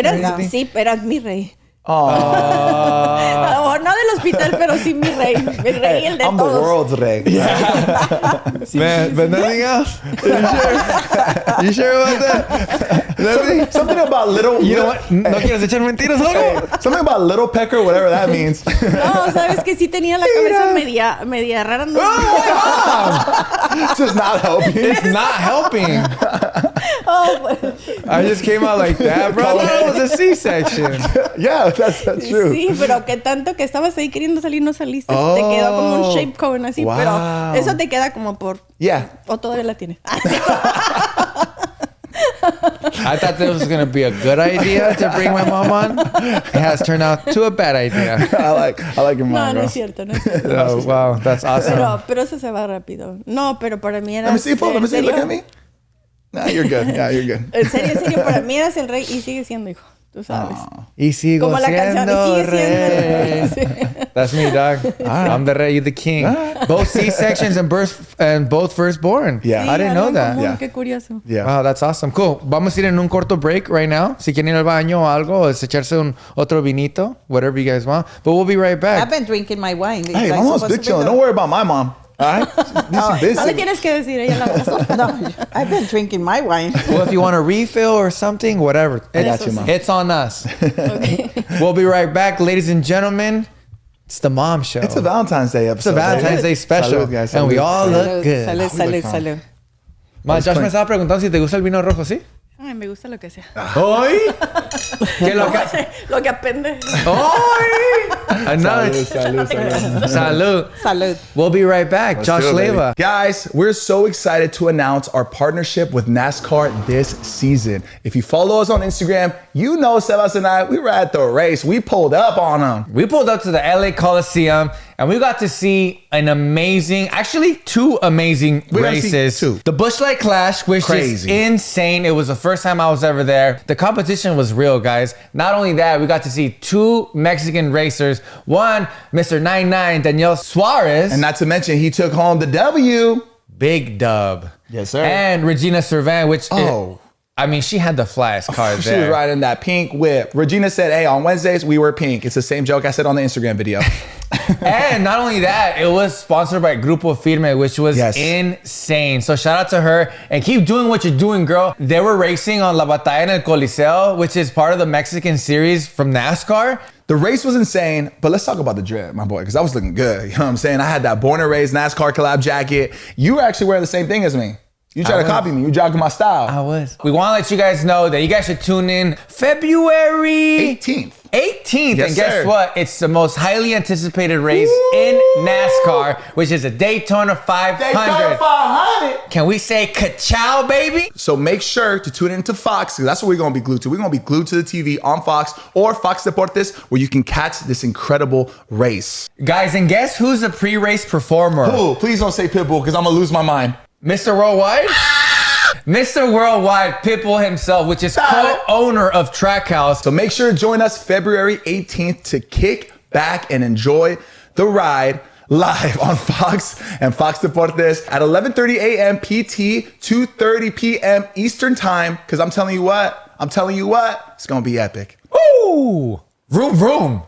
Sí, eras mi rey. Oh. No del hospital, pero sí mi rey. Mi rey, el de I'm todos. the world's rey. Yeah. Man, but nothing else? You sure about that? Nothing? Something about little... You know what? No quieres echar mentiras, loco? Something about little pecker, whatever that means. No, sabes que sí tenía la cabeza media rara. No. It's just not helping. It's not helping. I just came out like that, bro. That was a C-section. Yeah, that's true. Sí, pero que tanto que estabas ahí queriendo salir, no saliste. Te quedó como un shape cone así, wow. Pero eso te queda como por... Yeah. O todavía la tienes. I thought this was going to be a good idea to bring my mom on. It has turned out to a bad idea. I like your mom, No es cierto, no es cierto. Oh, wow, that's awesome. Pero eso se va rápido. No, pero para mí era... Let me see, Let me see, look at me. Nah, you're good. Yeah, you're good. En serio, para mí eras el rey y sigue siendo, hijo. Tú sabes. Y sigo como la canción, y sigue siendo. That's me, dog. I'm the rey, you're the king. Both C-sections and both firstborn. Yeah. I didn't know that. Yeah. Qué curioso. Yeah. Wow, that's awesome. Cool. Vamos a ir en un corto break right now. Si quieren ir al baño o algo, o echarse otro vinito, whatever you guys want. But we'll be right back. I've been drinking my wine. Hey, Mama's big chilling. Don't worry about my mom. All right? No le tienes que decir, ella la pasó. No, I've been drinking my wine. Well, if you want a refill or something, whatever. It's on us. Okay. We'll be right back, ladies and gentlemen. It's the mom show. It's a Valentine's Day episode. It's a Valentine's Day special. Salud, guys. And we all look good. Salud. Ma, Josh me estaba preguntando si te gusta el vino rojo, ¿sí? Ay, me gusta lo que sea. ¿Hoy? ¿Qué lo que apende. ¡Hoy! Salud. We'll be right back. Joshleyva. Guys, we're so excited to announce our partnership with NASCAR this season. If you follow us on Instagram, you know Sebas and I, we were at the race. We pulled up on them. We pulled up to the LA Coliseum and we got to see two amazing races. The Busch Light Clash, which is insane. It was the first time I was ever there. The competition was real, guys. Not only that, we got to see 2 Mexican racers. One, Mr. 99, Daniel Suarez. And not to mention, he took home the W. Big dub. Yes, sir. And Regina Cervan, which... she had the flyest car there. She was riding that pink whip. Regina said, hey, on Wednesdays, we wear pink. It's the same joke I said on the Instagram video. And not only that, it was sponsored by Grupo Firme, which was insane. So shout out to her and keep doing what you're doing, girl. They were racing on La Batalla en el Coliseo, which is part of the Mexican series from NASCAR. The race was insane, but let's talk about the drip, my boy, because I was looking good. You know what I'm saying? I had that born and raised NASCAR collab jacket. You were actually wearing the same thing as me. You tried to copy me. You jogged my style. I was. We want to let you guys know that you guys should tune in February 18th. Yes, and guess what? It's the most highly anticipated race in NASCAR, which is a Daytona 500. Daytona 500. Can we say ka-chow, baby? So make sure to tune into Fox, because that's what we're going to be glued to. We're going to be glued to the TV on Fox or Fox Deportes, where you can catch this incredible race. Guys, and guess who's the pre-race performer? Who? Please don't say Pitbull, because I'm going to lose my mind. Mr. Worldwide? Mr. Worldwide, Pitbull himself, which is co-owner of Trackhouse. So make sure to join us February 18th to kick back and enjoy the ride live on Fox and Fox Deportes at 11:30 a.m. PT, 2:30 p.m. Eastern time. Because I'm telling you what, it's going to be epic. Ooh! Vroom.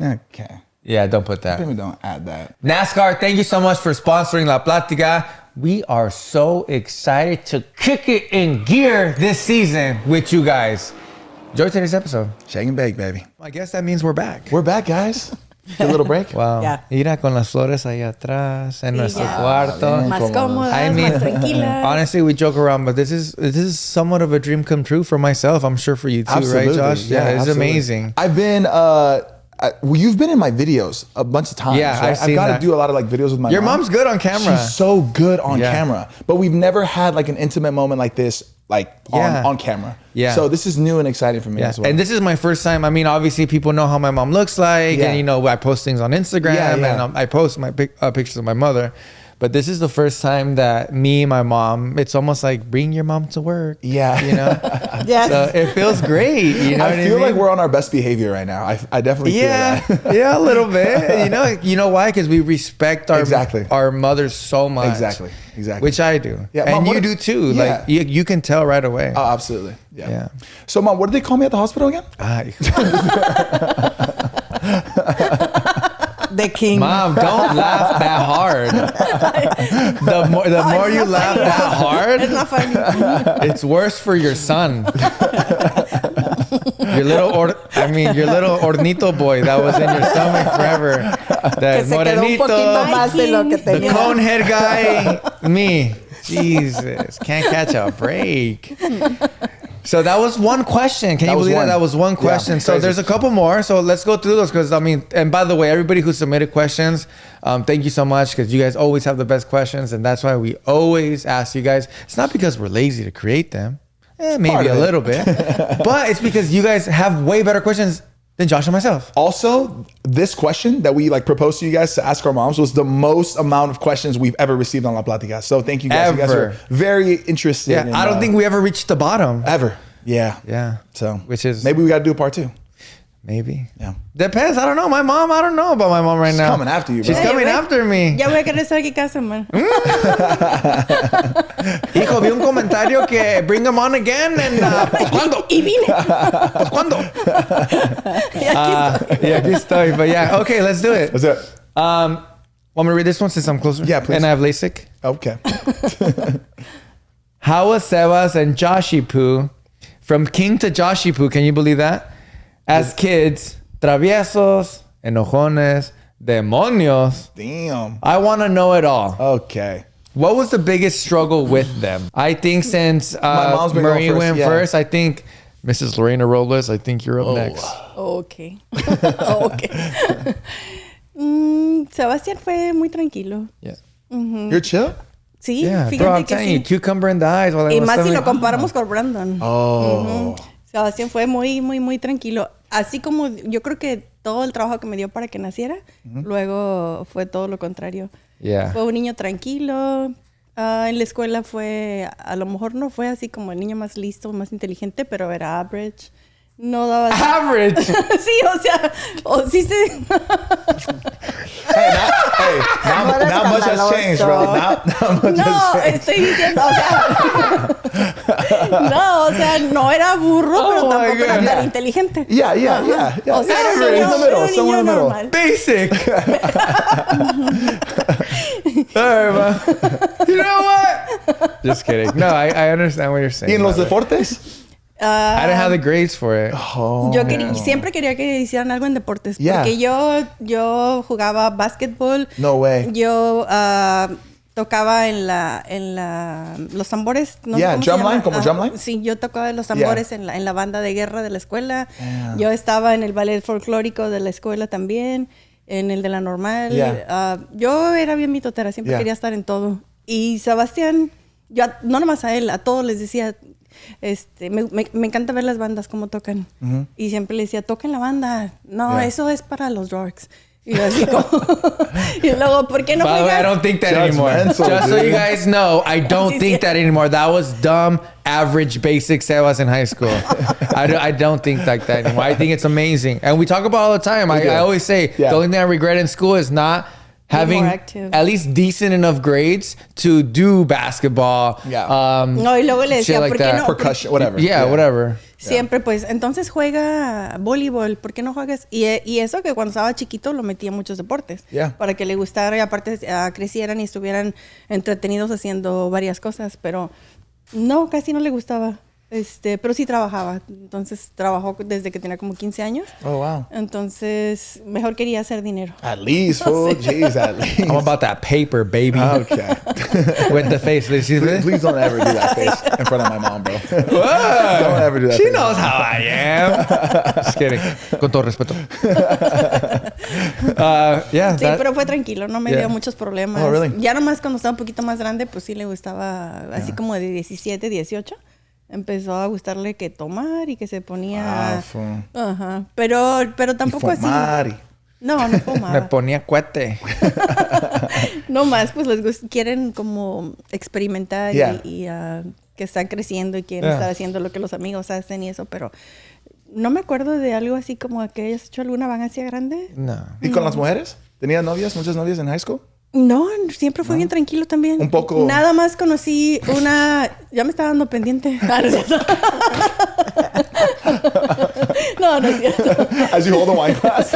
Okay. Yeah, don't put that. Maybe don't add that. NASCAR, thank you so much for sponsoring La Platica. we are so excited to kick it in gear this season with you guys. Enjoy today's episode. Shake and bake, baby. I guess that means we're back. We're back, guys. Good little break. Wow. Yeah. Mira con las flores ahí atrás en nuestro ya. cuarto. Bien. Más cómodas, I mean, más tranquilas. honestly, we joke around, but this is somewhat of a dream come true for myself. I'm sure for you too, Absolutely. right, Josh? Yeah, it's absolutely. amazing. I've been, well, you've been in my videos a bunch of times. Yeah, right? I've seen got to that. do a lot of like videos with my Your mom. mom's good on camera. She's so good on Yeah. camera, but we've never had like an intimate moment like this, like Yeah. on camera. Yeah. So this is new and exciting for me Yeah. as well. And this is my first time. I mean, obviously, people know how my mom looks like, Yeah. and you know, I post things on Instagram, Yeah, yeah. and I post my pictures of my mother. But this is the first time that me and my mom, it's almost like bring your mom to work. Yeah. You know? Yes. So it feels great. You know I what feel I mean? like we're on our best behavior right now. I definitely feel Yeah, that. yeah, a little bit. You know why? Because we respect Exactly. our mothers so much. Exactly. Which I do. Yeah, and Mom, you what- do too. Yeah. Like you can tell right away. Oh, absolutely. Yeah. Yeah. So, Mom, what did they call me at the hospital again? The king. Mom, don't laugh that hard. The more it's you not laugh funny. that hard, It's not funny. it's worse for your son. Your little hornito boy that was in your stomach forever. Que That se quedó un poquito morenito, más de lo que the tenía. conehead guy, me. Jesus, can't catch a break. So that was one question. Can you was believe one. that? That was one Yeah, question. So crazy. there's a couple more. So let's go through those because I mean, and by the way, everybody who submitted questions, thank you so much because you guys always have the best questions, and that's why we always ask you guys. It's not because we're lazy to create them, maybe Part of a it. little bit, but it's because you guys have way better questions than Josh and myself. Also, this question that we like proposed to you guys to ask our moms was the most amount of questions we've ever received on La Platica. So thank you guys. You guys Ever. are very interested. Yeah, in, I don't think we ever reached the bottom. ever. Yeah. Yeah. So Which is maybe we got to do a part 2. maybe. Yeah. Depends. I don't know. My mom. I don't know about my mom right now. coming after you, bro. She's coming after me. Ya voy a querer estar aquí casa, man. Hijo, vi un comentario que bring him on again and pues cuándo? Y vine. Pues cuándo? Y aquí estoy. Yeah, aquí estoy. But yeah, okay, let's do it. That's it. Want me to read this one since I'm closer? Yeah, please. And I have LASIK. Okay. Ayyysebas and Joshi Poo, from King to Joshi Poo, can you believe that? As kids, traviesos, enojones, demonios. Damn. I want to know it all. Okay. What was the biggest struggle with them? I think since mom's been going Marie first, went yeah. first, I think Mrs. Lorena Robles, I think you're up next. Ok. Ok. Sebastián fue muy tranquilo. Yeah. You're chill? Sí, Yeah, bro, fíjate I'm que telling you, sí. cucumber in the eyes. While I Y was más si telling lo you- comparamos con Brandon. Oh. Sebastián fue muy, muy, muy tranquilo. Así como yo creo que todo el trabajo que me dio para que naciera, luego fue todo lo contrario. Yeah. Fue un niño tranquilo. En la escuela fue, a lo mejor no fue así como el niño más listo, más inteligente, pero era average. No daba... Average. Sí, o sea, sí se... Hey, not much has changed, bro. Not much No, has changed. estoy diciendo, o sea... No, o sea, no era burro, Oh pero my tampoco era God. tan inteligente. Yeah. O sea, era Somewhere in the middle. Somewhere in the middle. normal. Basic. All right, man. You know what? Just kidding. No, I understand what you're saying. ¿Y en los by the way. deportes? I didn't have the grades for it. Yo siempre quería que hicieran algo en deportes. Yeah. Porque yo jugaba básquetbol. No way. Yo tocaba en los tambores. No sé Yeah, cómo se drumline, llama. como drumline? Sí, yo tocaba los tambores en la banda de guerra de la escuela. Yeah. Yo estaba en el ballet folclórico de la escuela también. En el de la normal. Yeah. Yo era bien mitotera. Siempre Yeah. quería estar en todo. Y Sebastián, no nomás a él, a todos les decía... me encanta ver las bandas cómo tocan. Y siempre le decía, toquen la banda. No, Yeah. eso es para los dorks. Y yo así como... y luego, ¿por qué no By the way, I juegas? don't think that anymore. Judgmental, Just so you dude. guys know, I don't Sí, think sí. that anymore. That was dumb, average, basic Sebas in high school. I don't think like that anymore. I think it's amazing. And we talk about it all the time. do. I always say, Yeah. the only thing I regret in school is not having more active. at least decent enough grades to do basketball. Yeah. No, y luego le shit decía, like ¿por qué that. no? Percussion, whatever. Yeah, whatever. siempre pues, entonces juega voleibol, ¿por qué no juegas? Y eso que cuando estaba chiquito lo metía en muchos deportes, para que le gustara y aparte crecieran y estuvieran entretenidos haciendo varias cosas, pero no, casi no le gustaba. Pero sí trabajaba. Entonces trabajó desde que tenía como 15 años. Oh, wow. Entonces mejor quería hacer dinero. At least, fool. Jeez, at least. I'm about that paper, baby. Okay. With the face. Please don't ever do that face in front of my mom, bro. Don't ever do that. She knows how I am. Just kidding. Con todo respeto. Sí, pero fue tranquilo. No me dio muchos problemas. Oh, really? Ya nomás cuando estaba un poquito más grande, pues sí le gustaba, así como de 17, 18. Empezó a gustarle que tomar y que se ponía... Ajá. Pero tampoco así. No fumaba. Me ponía cuete. No más, pues quieren como experimentar y que están creciendo y quieren estar haciendo lo que los amigos hacen y eso, pero no me acuerdo de algo así como que hayas hecho alguna vagancia grande. No. ¿Y con las mujeres? ¿Tenías novias, muchas novias en high school? No, siempre fue bien tranquilo también. Un poco. Nada más conocí una... Ya me estaba dando pendiente. No es cierto. As you hold the wine glass.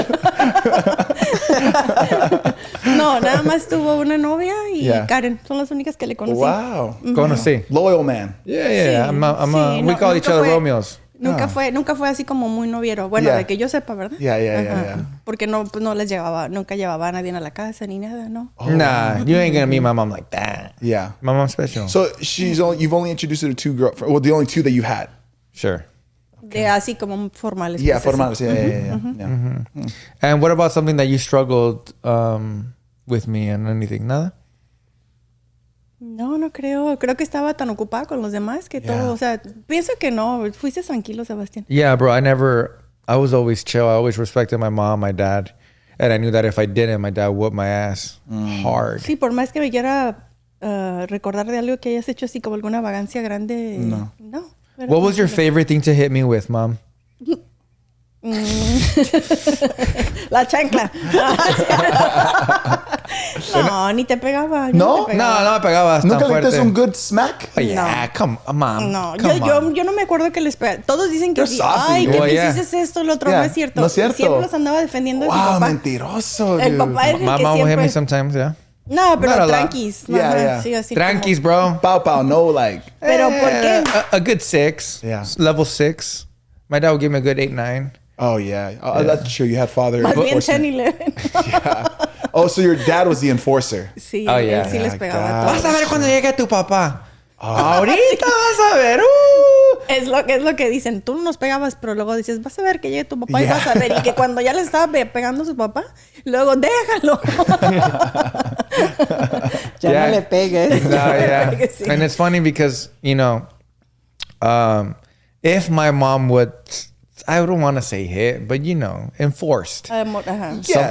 No, nada más tuvo una novia y Karen. Son las únicas que le conocí. Wow. Conocí. Loyal man. Yeah. Sí, we call each other Romeos. Nunca fue así como muy noviero. Bueno, de que yo sepa, ¿verdad? Yeah. Porque pues no les llevaba, nunca llevaba a nadie a la casa ni nada, ¿no? Nah, you ain't gonna meet my mom like that. Yeah. My mom's special. So you've only introduced her to two girlfriends. Well, the only two that you had. Sure. De así como formales. Yeah, pues, formales. Yeah. And what about something that you struggled with me and anything? Nada? No creo. Creo que estaba tan ocupada con los demás que todo, o sea, pienso que no. Fuiste tranquilo, Sebastián. Yeah, bro. I was always chill. I always respected my mom, my dad. And I knew that if I didn't, my dad whooped my ass hard. Sí, por más que me quiera recordar de algo que hayas hecho así como alguna vagancia grande. No. What was your favorite thing to hit me with, mom? La chancla. No, ni te pegaba. No me pegabas tan ¿Nunca fuerte. le diste un good smack? Oh, yeah, come on, mom. No, yo no me acuerdo que les pegaba. Todos dicen que sí. Ay, que te hiciste esto, lo otro. No es cierto. No es cierto. Siempre los andaba defendiendo de su papá. Mentiroso, dude. El papá es el My que mom will hit siempre... me sometimes, yeah. No, pero Not a lot. tranquis. Sí, así Tranquis, como... bro. Pow, no, like. Pero ¿por qué? A good 6. Yeah. Level 6. My dad would give me a good 8, 9. Oh, yeah. That's true. You had father. Más bien 10 y 11. Yeah. Oh, so your dad was the enforcer. Sí, Oh, yeah. él sí les pegaba a todos. Vas a ver cuando llegue tu papá. Ahorita vas a ver. Es lo que dicen. Tú no nos pegabas, pero luego dices, vas a ver que llegue tu papá y vas a ver. Y que cuando ya le estaba pegando a su papá, luego déjalo. No le pegues. No, yeah. And it's funny because, if my mom would, I don't want to say hit, but enforced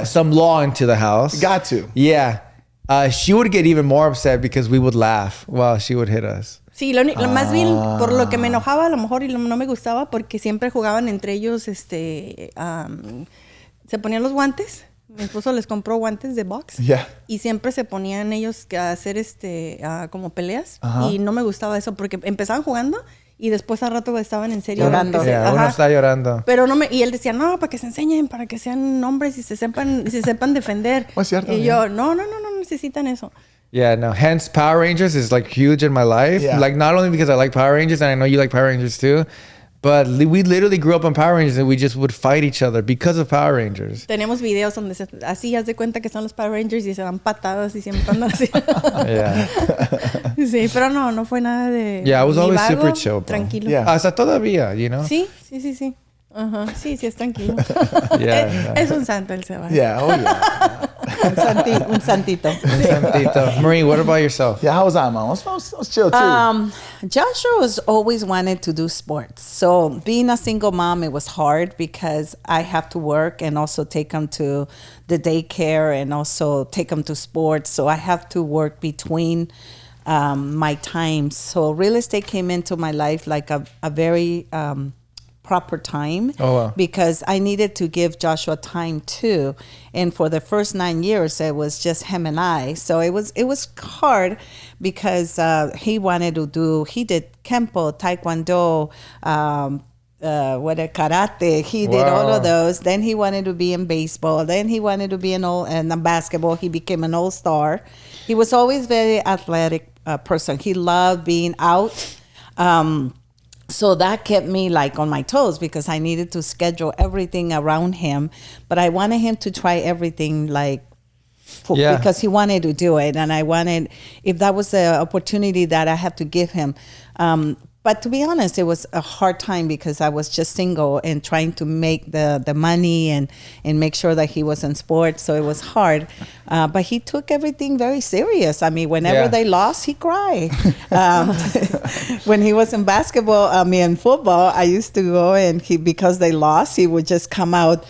some law into the house. Got to. Yeah. She would get even more upset because we would laugh while she would hit us. Sí, más bien por lo que me enojaba a lo mejor y no me gustaba porque siempre jugaban entre ellos, se ponían los guantes. Mi esposo les compró guantes de box y siempre se ponían ellos a hacer como peleas y no me gustaba eso porque empezaban jugando y después al rato estaban en serio llorando. Uno está llorando. Pero y él decía, no, para que se enseñen, para que sean hombres y se sepan defender. Oh, es cierto. Y yo, no necesitan eso. Yeah, no. Hence, Power Rangers is like huge in my life. Yeah. Like not only because I like Power Rangers and I know you like Power Rangers too, but we literally grew up on Power Rangers and we just would fight each other because of Power Rangers. Tenemos videos donde así haz de cuenta que son los Power Rangers y se dan patadas y siempre andan así. Yeah. Sí, pero no fue nada de. Yeah, I was always vago, super chill, bro. Tranquilo. Yeah. Hasta todavía, Sí. Ajá. Sí, es tranquilo. Yeah. Es un santo el Seba. Yeah, oh yeah. Un santito. Santito. Marie, what about yourself? Yeah, how was that, man? I was chill too. Joshua was always wanted to do sports. So being a single mom, it was hard because I have to work and also take him to the daycare and also take him to sports. So I have to work between my times. So real estate came into my life like a very proper time. Oh, wow. Because I needed to give Joshua time too. And for the first 9 years, it was just him and I. So it was hard because he did Kempo, Taekwondo, karate. He did all of those. Then he wanted to be in baseball. Then he wanted to be in basketball. He became an all-star. He was always very athletic person. He loved being out. So that kept me like on my toes because I needed to schedule everything around him. But I wanted him to try everything because he wanted to do it. And I wanted, if that was the opportunity that I have to give him. But to be honest, it was a hard time because I was just single and trying to make the money and make sure that he was in sports. So it was hard. But he took everything very serious. I mean, whenever they lost, he cried. When he was in in football, I used to go and because they lost, he would just come out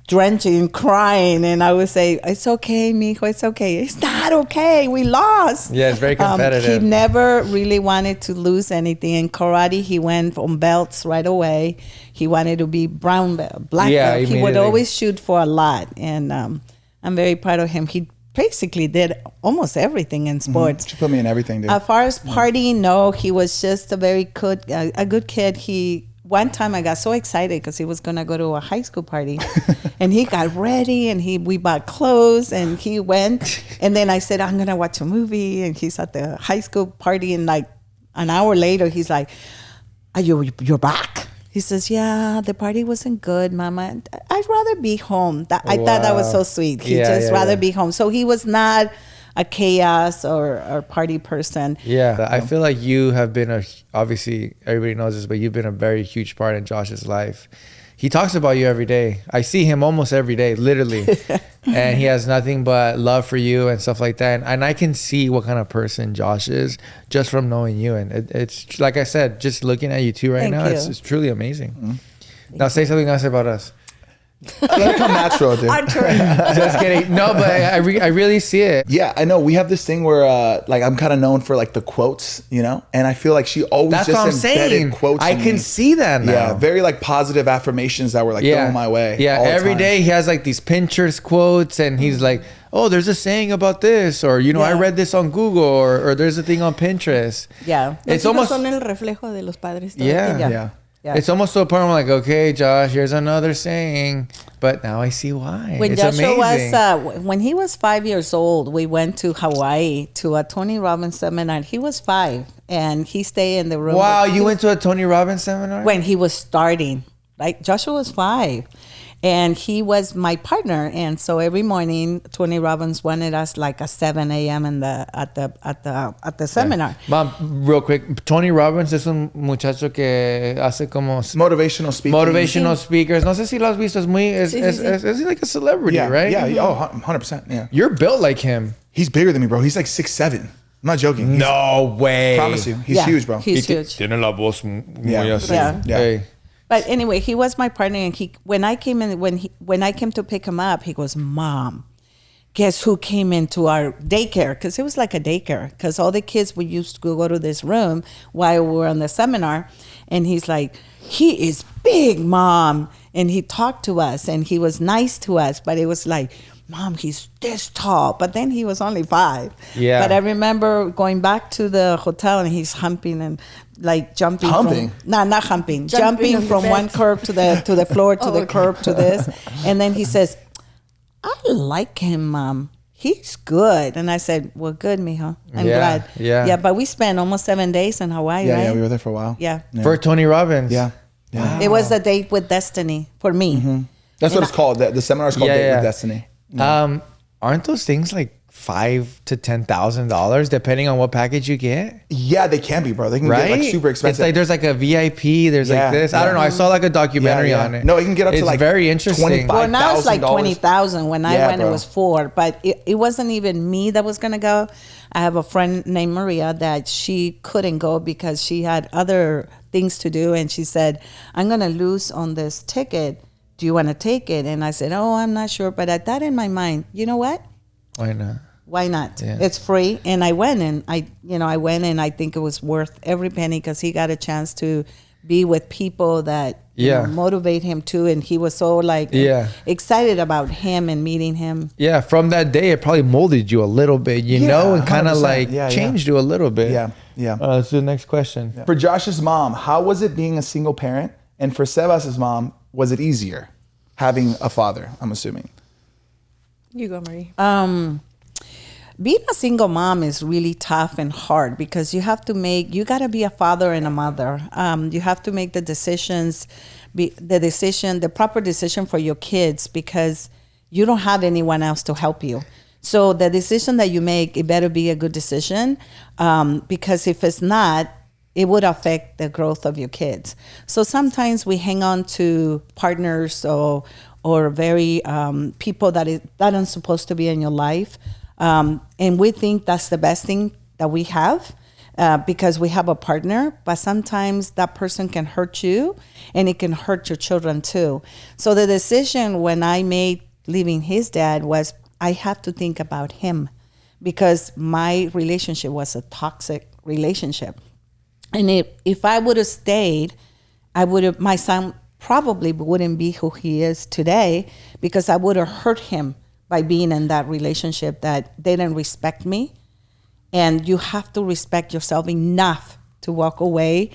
drenching, crying, and I would say, "It's okay, mijo, it's okay." It's not okay. We lost. Yeah, it's very competitive. He never really wanted to lose anything. In karate, he went on belts right away. He wanted to be brown belt, black belt. He would always shoot for a lot, and I'm very proud of him. He basically did almost everything in sports. She put me in everything, dude. As far as partying, no, he was just a very good kid. One time I got so excited because he was going to go to a high school party and he got ready and we bought clothes and he went. And then I said, I'm going to watch a movie. And he's at the high school party. And like an hour later, he's like, you're back? He says, yeah, the party wasn't good, Mama. I'd rather be home. I thought that was so sweet. He'd rather be home. So he was not a chaos or party person. Yeah, I feel like you have been obviously everybody knows this, but you've been a very huge part in Josh's life. He talks about you every day. I see him almost every day, literally. And he has nothing but love for you and stuff like that. And I can see what kind of person Josh is just from knowing you. And it's like I said, just looking at you two right now, it's truly amazing. Mm-hmm. Now say something else about us. Let it come natural, dude. Just kidding. No, but I really see it. Yeah, I know. We have this thing where like I'm kind of known for like the quotes, you know, and I feel like she always That's just what I'm embedded saying. Quotes. I can see that now. Yeah, very like positive affirmations that were like going my way. Yeah, every day he has like these Pinterest quotes, and he's like, "Oh, there's a saying about this," or I read this on Google, or there's a thing on Pinterest. Yeah, it's almost son el reflejo de los padres. Yeah. It's almost to a point where I'm like, okay, Josh, here's another saying. But now I see why. When it's Joshua amazing. when he was 5 years old, we went to Hawaii to a Tony Robbins seminar. He was 5 and he stayed in the room. Wow, you went to a Tony Robbins seminar? When he was starting. Like Joshua was 5. And he was my partner, and so every morning Tony Robbins wanted us like at 7 a.m. at the seminar. Mom, real quick, Tony Robbins es un muchacho que hace como motivational speaking. Motivational speakers. No sé si lo has visto. Es like a celebrity, right? Yeah. Oh, 100%. Yeah. You're built like him. He's bigger than me, bro. He's like 6'7". I'm not joking. No way. I promise you. He's huge, bro. He's huge. Tiene la voz muy así. Yeah. Hey. But anyway, he was my partner, and when I came to pick him up, he goes, "Mom, guess who came into our daycare?" Because it was like a daycare, because all the kids would used to go to this room while we were on the seminar, and he's like, "He is big, Mom," and he talked to us, and he was nice to us, but it was like, "Mom, he's this tall," but then he was only 5. Yeah. But I remember going back to the hotel, and he's humping and like jumping. Humping? Not humping. Jumping from one curb to the floor to the curb to this. And then he says, "I like him, Mom. He's good." And I said, "Well, good, mijo. I'm glad." Yeah, but we spent almost 7 days in Hawaii, right? Yeah, we were there for a while. Yeah. For Tony Robbins. Yeah. Wow. It was a date with destiny for me. Mm-hmm. That's what it's called. The seminar is called Date with Destiny. Yeah. Aren't those things like $5,000 to $10,000 depending on what package you get? Yeah, they can be, bro. They can get like super expensive. It's like there's like a VIP. There's like this. I don't know. I saw like a documentary on it. No, it can get up to like very interesting. Well, now it's like $20,000. When I went, bro. it was $4,000. But it wasn't even me that was gonna go. I have a friend named Maria that she couldn't go because she had other things to do, and she said, "I'm gonna lose on this ticket. Do you want to take it?" And I said, "Oh, I'm not sure." But I thought in my mind, you know what? Why not? Why not? Yeah. It's free. And I went, and I went, and I think it was worth every penny because he got a chance to be with people that motivate him too. And he was so like excited about him and meeting him. Yeah, from that day, it probably molded you a little bit, you know, and kind of like changed you a little bit. Yeah. Let's do the next question. For Josh's mom, how was it being a single parent And for Sebas's mom, was it easier having a father, I'm assuming? You go, Marie. Being a single mom is really tough and hard because you got to be a father and a mother. You have to make the proper decision for your kids because you don't have anyone else to help you. So the decision that you make, it better be a good decision because if it's not, it would affect the growth of your kids. So sometimes we hang on to partners or very people that aren't supposed to be in your life. And we think that's the best thing that we have because we have a partner, but sometimes that person can hurt you and it can hurt your children too. So the decision when I made leaving his dad was I have to think about him because my relationship was a toxic relationship. And if I would have stayed, my son probably wouldn't be who he is today because I would have hurt him by being in that relationship that they didn't respect me. And you have to respect yourself enough to walk away,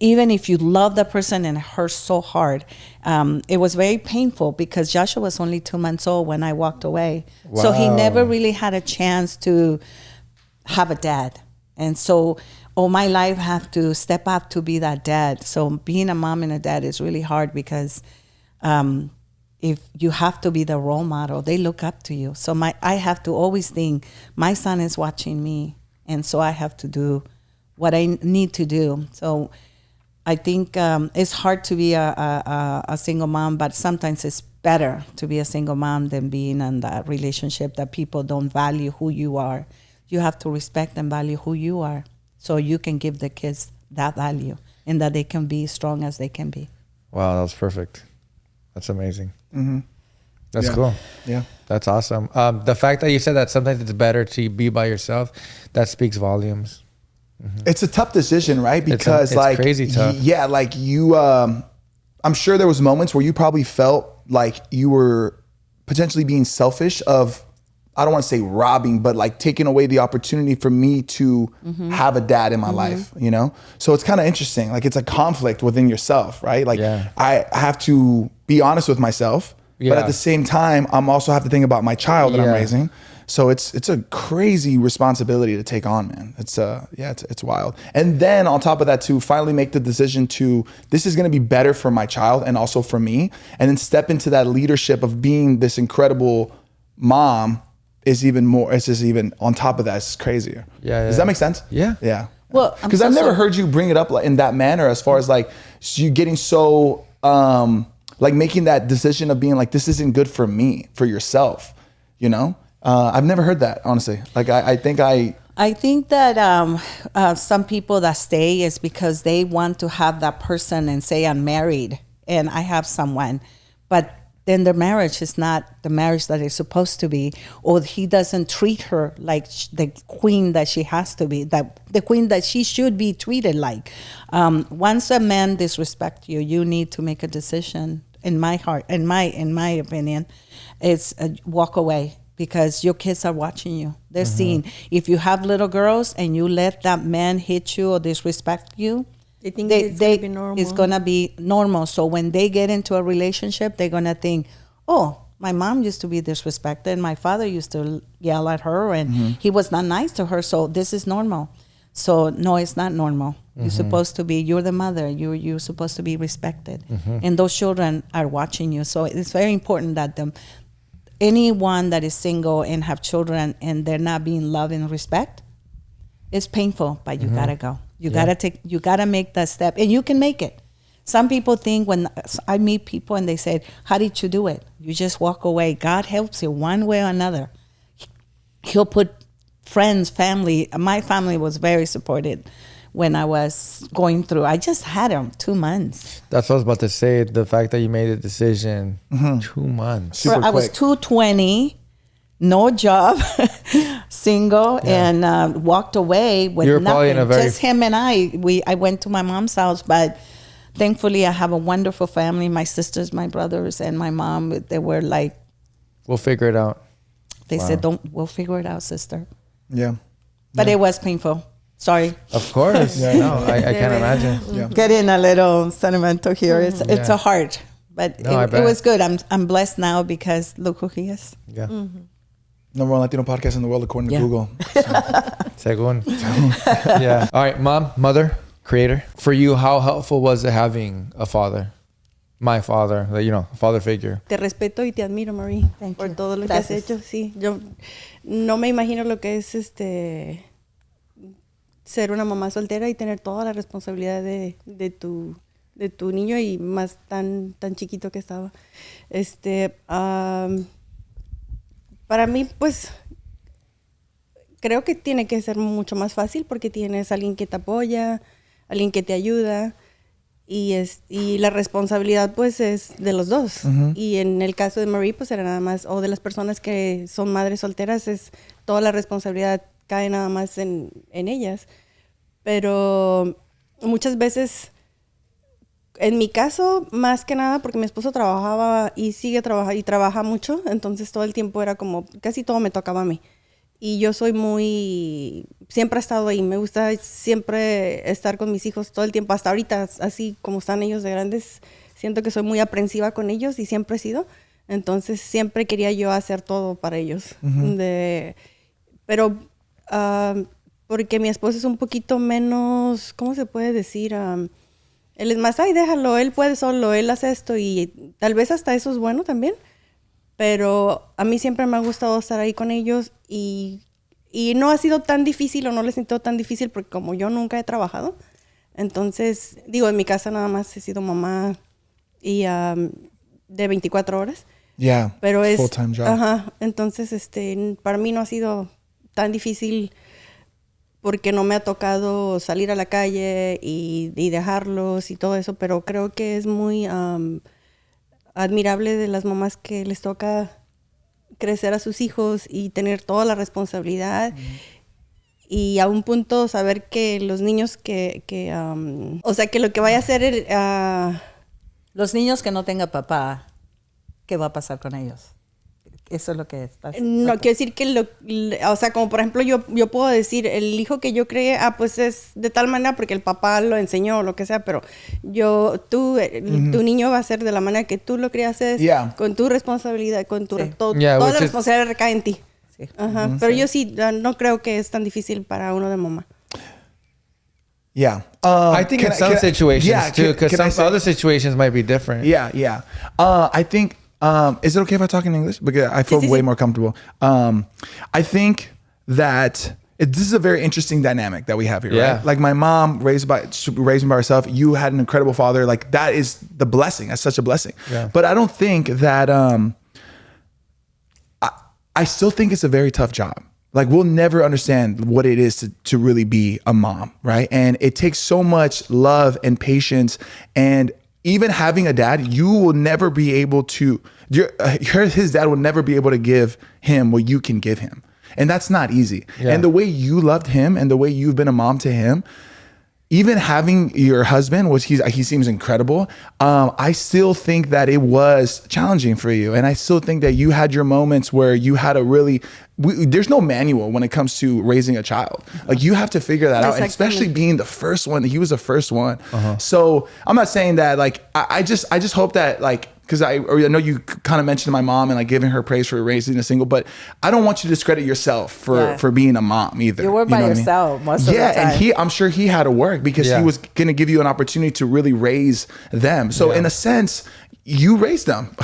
even if you love the person and it hurts so hard. It was very painful because Joshua was only 2 months old when I walked away. Wow. So he never really had a chance to have a dad. And so all my life I have to step up to be that dad. So being a mom and a dad is really hard because if you have to be the role model, they look up to you. So I have to always think my son is watching me, and so I have to do what I need to do. So I think it's hard to be a single mom, but sometimes it's better to be a single mom than being in that relationship that people don't value who you are. You have to respect and value who you are so you can give the kids that value and that they can be strong as they can be. Wow, that was perfect. That's amazing. Mm-hmm. That's cool. Yeah. That's awesome. The fact that you said that sometimes it's better to be by yourself, that speaks volumes. Mm-hmm. It's a tough decision, right? Because it's crazy tough. Yeah, like you, I'm sure there was moments where you probably felt like you were potentially being selfish of, I don't want to say robbing, but like taking away the opportunity for me to have a dad in my life, you know? So it's kind of interesting. Like it's a conflict within yourself, right? Like I have to be honest with myself, but at the same time, I'm also have to think about my child that I'm raising. So it's a crazy responsibility to take on, man. It's wild. And then on top of that too, finally make the decision to, this is going to be better for my child and also for me. And then step into that leadership of being this incredible mom is even more, it's just even on top of that, it's crazier. Does that make sense? Yeah. Well, because I've never heard you bring it up in that manner as far as like you getting so, like making that decision of being like, this isn't good for me, for yourself, you know? I've never heard that, honestly. Like I think that some people that stay is because they want to have that person and say I'm married and I have someone, but then the marriage is not the marriage that it's supposed to be, or he doesn't treat her like the queen that she has to be, that the queen that she should be treated like. Once a man disrespects you, you need to make a decision. In my heart, in my opinion, it's walk away because your kids are watching you. They're seeing. If you have little girls and you let that man hit you or disrespect you, they think it's going to be normal. It's going to be normal. So when they get into a relationship, they're going to think, oh, my mom used to be disrespected and my father used to yell at her and he was not nice to her. So this is normal. So no, it's not normal. You're supposed to be, you're the mother. You're supposed to be respected. And those children are watching you. So it's very important that anyone that is single and have children and they're not being loved and respect, it's painful, but you gotta go. You gotta make that step, and you can make it. Some people think when I meet people and they say, how did you do it? You just walk away. God helps you one way or another. He'll put friends, family. My family was very supportive when I was going through. I just had them 2 months. That's what I was about to say. The fact that you made a decision 2 months. I was 220, no job, single, and walked away with nothing. Just him and I went to my mom's house, but thankfully I have a wonderful family. My sisters, my brothers, and my mom, they were like, we'll figure it out. They said, we'll figure it out, sister. Yeah. But it was painful. Sorry. Of course. No, I can't imagine. Yeah. Getting a little sentimental here. It's a hard, but it was good. I'm blessed now because look who he is. Yeah. Number one Latino podcast in the world according to Google. Según. Yeah. All right, mom, mother, creator. For you, how helpful was it having a father? My father, father figure. Te respeto y te admiro, Marie, por todo lo que has hecho. Sí, yo no me imagino lo que es ser una mamá soltera y tener toda la responsabilidad de tu niño y más tan chiquito que estaba. Para mí, pues, creo que tiene que ser mucho más fácil porque tienes alguien que te apoya, alguien que te ayuda. Y la responsabilidad pues es de los dos. Y en el caso de Marie pues era nada más, o de las personas que son madres solteras, es toda la responsabilidad cae nada más en ellas. Pero muchas veces, en mi caso, más que nada porque mi esposo trabajaba y sigue trabajando y trabaja mucho, entonces todo el tiempo era como, casi todo me tocaba a mí. Y yo soy siempre he estado ahí, me gusta siempre estar con mis hijos todo el tiempo, hasta ahorita, así como están ellos de grandes, siento que soy muy aprensiva con ellos y siempre he sido, entonces siempre quería yo hacer todo para ellos. Pero porque mi esposo es un poquito menos, ¿cómo se puede decir? Él es más, ay, déjalo, él puede solo, él hace esto y tal vez hasta eso es bueno también. Pero a mí siempre me ha gustado estar ahí con ellos y no ha sido tan difícil o no les siento tan difícil porque como yo nunca he trabajado, entonces, digo, en mi casa nada más he sido mamá y de 24 horas. Yeah, pero es full-time job. Ajá, entonces para mí no ha sido tan difícil porque no me ha tocado salir a la calle y dejarlos y todo eso, pero creo que es muy admirable de las mamás que les toca crecer a sus hijos y tener toda la responsabilidad y a un punto saber que los niños o sea, que lo que vaya a hacer los niños que no tengan papá, ¿qué va a pasar con ellos? Eso es lo que estás... No, quiero decir que o sea, como por ejemplo yo puedo decir, el hijo que yo creé, pues es de tal manera porque el papá lo enseñó o lo que sea, pero tu niño va a ser de la manera que tú lo criaste, con tu responsabilidad, con toda la responsabilidad recae en ti. Sí. Ajá. Pero yo sí, no creo que es tan difícil para uno de mamá. Yeah. I think in some situations too, because some other situations might be different. Yeah. I think... is it okay if I talk in English? Because I feel way more comfortable. I think that this is a very interesting dynamic that we have here, right? Like my mom raised me by herself. You had an incredible father. Like that is the blessing. That's such a blessing. Yeah. But I don't think that, I still think it's a very tough job. Like we'll never understand what it is to really be a mom, right? And it takes so much love and patience and even having a dad, you will never be able to, his dad will never be able to give him what you can give him. And that's not easy. Yeah. And the way you loved him and the way you've been a mom to him, even having your husband, which he seems incredible, I still think that it was challenging for you. And I still think that you had your moments where you had to really, there's no manual when it comes to raising a child. Like you have to figure that out, and especially being the first one. He was the first one. So I'm not saying that like, I just hope that like, because I know you kind of mentioned my mom and like giving her praise for raising a single, but I don't want you to discredit yourself for being a mom either. You were by yourself most of the time. And I'm sure he had to work because he was going to give you an opportunity to really raise them. So in a sense, you raised them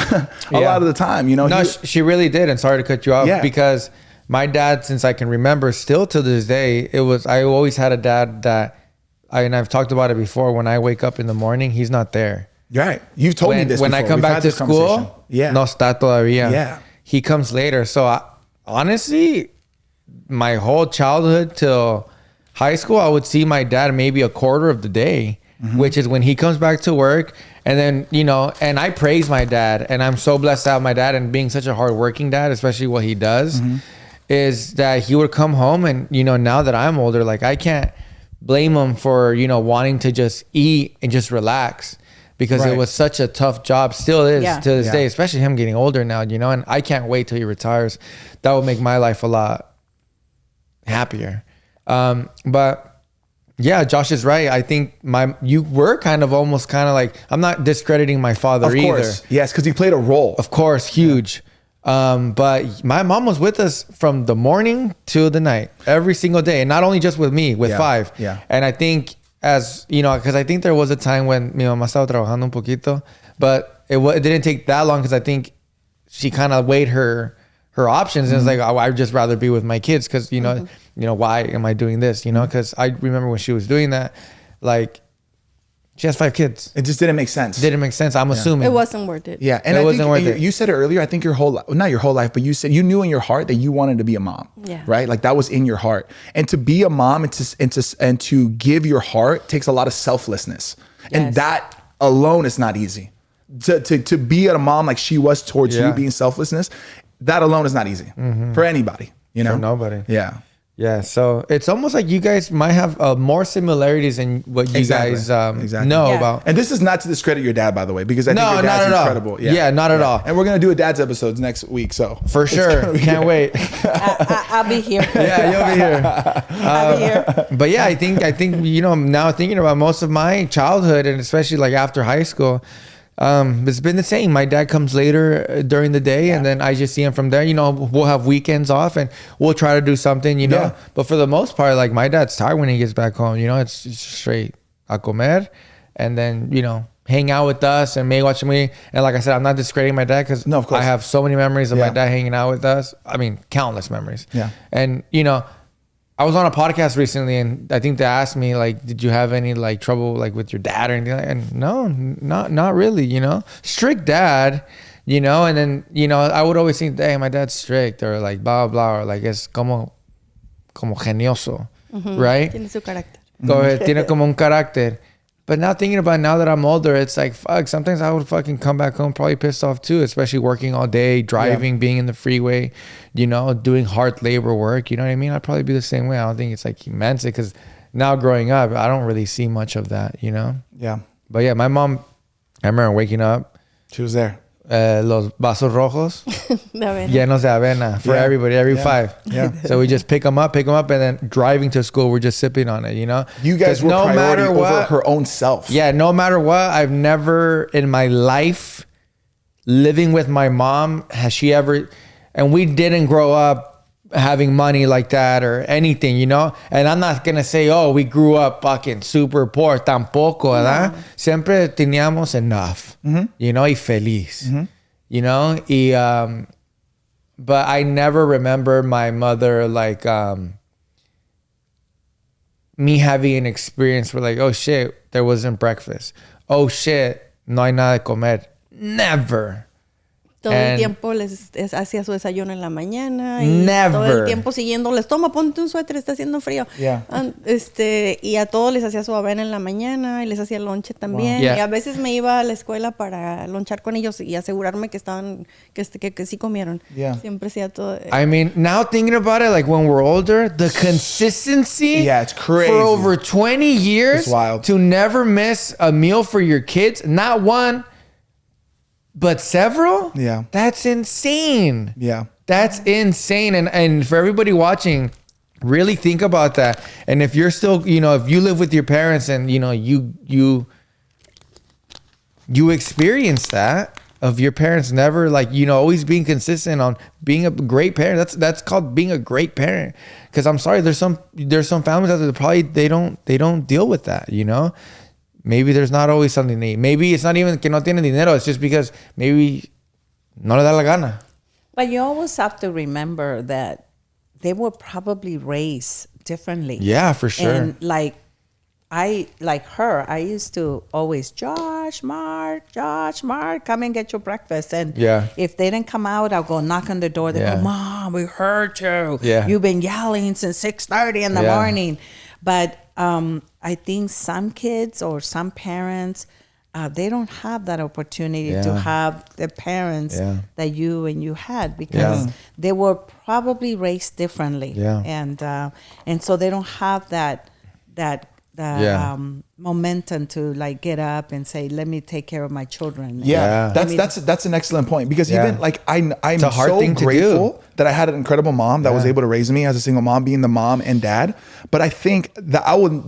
a lot of the time, you know. No, she really did. And sorry to cut you off because my dad, since I can remember, still to this day, I always had a dad that, and I've talked about it before, when I wake up in the morning, he's not there. Right. You've told me this when before. I come back to school, no está todavía. Yeah. He comes later. So honestly, my whole childhood till high school, I would see my dad maybe a quarter of the day, which is when he comes back to work. And then, you know, and I praise my dad, and I'm so blessed to have my dad, and being such a hardworking dad, especially what he does, is that he would come home and, you know, now that I'm older, like I can't blame him for, you know, wanting to just eat and just relax. Because it was such a tough job, still is to this day, especially him getting older now, you know, and I can't wait till he retires. That would make my life a lot happier. But Yeah, Josh is right. I think you were kind of like, I'm not discrediting my father either. Of course. Yes, because he played a role. Of course, huge. But my mom was with us from the morning to the night, every single day. And not only just with me, with 5. Yeah. And I think because I think there was a time when mi mamá estaba trabajando un poquito, but it didn't take that long because I think she kind of weighed her options, and it's like, I'd just rather be with my kids because why am I doing this? Because I remember when she was doing that, like, she has 5 kids. It just didn't make sense. I'm assuming it wasn't worth it. Yeah, and it I wasn't think worth it. You said it earlier. I think your whole life, not your whole life, but you said you knew in your heart that you wanted to be a mom. Yeah. Right. Like that was in your heart, and to be a mom and to give your heart takes a lot of selflessness, and that alone is not easy. To be a mom like she was towards you, being selflessness, that alone is not easy for anybody. For nobody. Yeah. Yeah, so it's almost like you guys might have more similarities than what you guys know about. And this is not to discredit your dad, by the way, because I think your dad's incredible. Yeah, not at all. And we're going to do a dad's episodes next week, so. For sure. Can't wait. I'll be here. Yeah, you'll be here. I'll be here. But yeah, I think now thinking about most of my childhood, and especially like after high school, it's been the same. My dad comes later during the day, and then I just see him from there. We'll have weekends off, and we'll try to do something. But for the most part, like, my dad's tired when he gets back home. It's straight a comer, and then hang out with us and may watch a movie. And like I said, I'm not discrediting my dad because I have so many memories of my dad hanging out with us. I mean, countless memories. Yeah. And I was on a podcast recently, and I think they asked me, like, did you have any like trouble like with your dad or anything like that? And no, not really, strict dad, and then, I would always think, hey, my dad's strict, or like blah, blah, or like es como genioso, right? Tiene su carácter. Tiene como un carácter. But now thinking about now that I'm older, it's like, fuck, sometimes I would fucking come back home probably pissed off too, especially working all day, driving, being in the freeway, doing hard labor work. You know what I mean? I'd probably be the same way. I don't think it's like immense because now growing up, I don't really see much of that, Yeah. But yeah, my mom, I remember waking up. She was there. Los vasos rojos llenos de avena for everybody, every 5. Yeah. So we just pick them up, and then driving to school, we're just sipping on it, You guys were priority over her own self. Yeah, no matter what, I've never in my life living with my mom, has she ever, and we didn't grow up having money like that or anything, and I'm not gonna say, oh, we grew up fucking super poor, tampoco, ¿verdad? Siempre teníamos enough, y feliz, but I never remember my mother like me having an experience where like, oh shit, there wasn't breakfast, oh shit, no hay nada de comer. Never. Todo el tiempo les hacía su desayuno en la mañana. Y never. Todo el tiempo siguiéndoles, toma, ponte un suéter, está haciendo frío. Yeah. Y a todos les hacía su avena en la mañana y les hacía lonche también. Wow. Yeah. Y a veces me iba a la escuela para lonchar con ellos y asegurarme que estaban, que sí comieron. Yeah. Siempre hacía todo. I mean, now thinking about it, like when we're older, the consistency. Yeah, it's crazy. For over 20 years. It's wild. To never miss a meal for your kids. Not one, but several? Yeah. That's insane. Yeah. That's insane. And for everybody watching, really think about that. And if you're still, if you live with your parents and, you experience that of your parents never like, always being consistent on being a great parent. That's called being a great parent. Cause I'm sorry, there's some families out there that probably they don't deal with that, Maybe there's not always something they eat. Maybe it's not even que no tienen dinero. It's just because maybe no le da la gana. But you always have to remember that they were probably raised differently. Yeah, for sure. And like her, I used to always, Josh, Mark, come and get your breakfast. And if they didn't come out, I'll go knock on the door. They go, Mom, we heard you. Yeah. You've been yelling since 6:30 in the morning. But I think some kids or some parents, they don't have that opportunity to have the parents that you had because they were probably raised differently. Yeah. And so they don't have that momentum to like get up and say, let me take care of my children. Yeah. That's an excellent point because even like I'm so grateful that I had an incredible mom that was able to raise me as a single mom, being the mom and dad. But I think that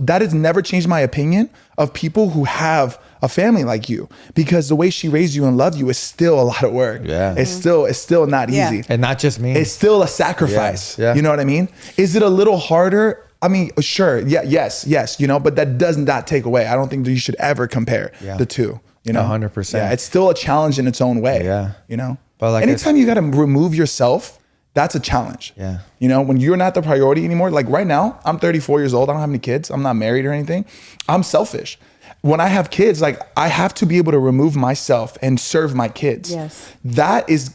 that has never changed my opinion of people who have a family like you, because the way she raised you and loved you is still a lot of work. Yeah. It's still not easy. And not just me. It's still a sacrifice. Yeah. You know what I mean? Is it a little harder? I mean, sure. Yeah. Yes. But that does not take away. I don't think that you should ever compare the two. 100%. Yeah. It's still a challenge in its own way. Yeah. But like anytime you got to remove yourself, that's a challenge. Yeah. When you're not the priority anymore, like right now, I'm 34 years old. I don't have any kids. I'm not married or anything. I'm selfish. When I have kids, like I have to be able to remove myself and serve my kids. Yes. That is,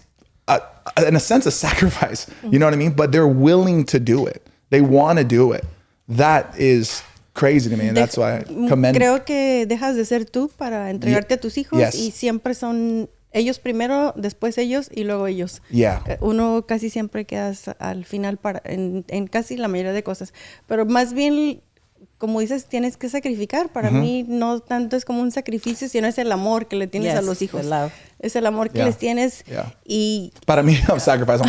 in a sense, a sacrifice. You know what I mean? But they're willing to do it. They want to do it. That is crazy to me, and that's why I commend. Creo que dejas de ser tú para entregarte a tus hijos y siempre son ellos primero, después ellos y luego ellos. Yeah. Uno casi siempre quedas al final en casi la mayoría de cosas, pero más bien, como dices, tienes que sacrificar. Para mí no tanto es como un sacrificio, sino es el amor que le tienes a los hijos. Es el amor que les tienes. Y para mí, I'm sacrifice.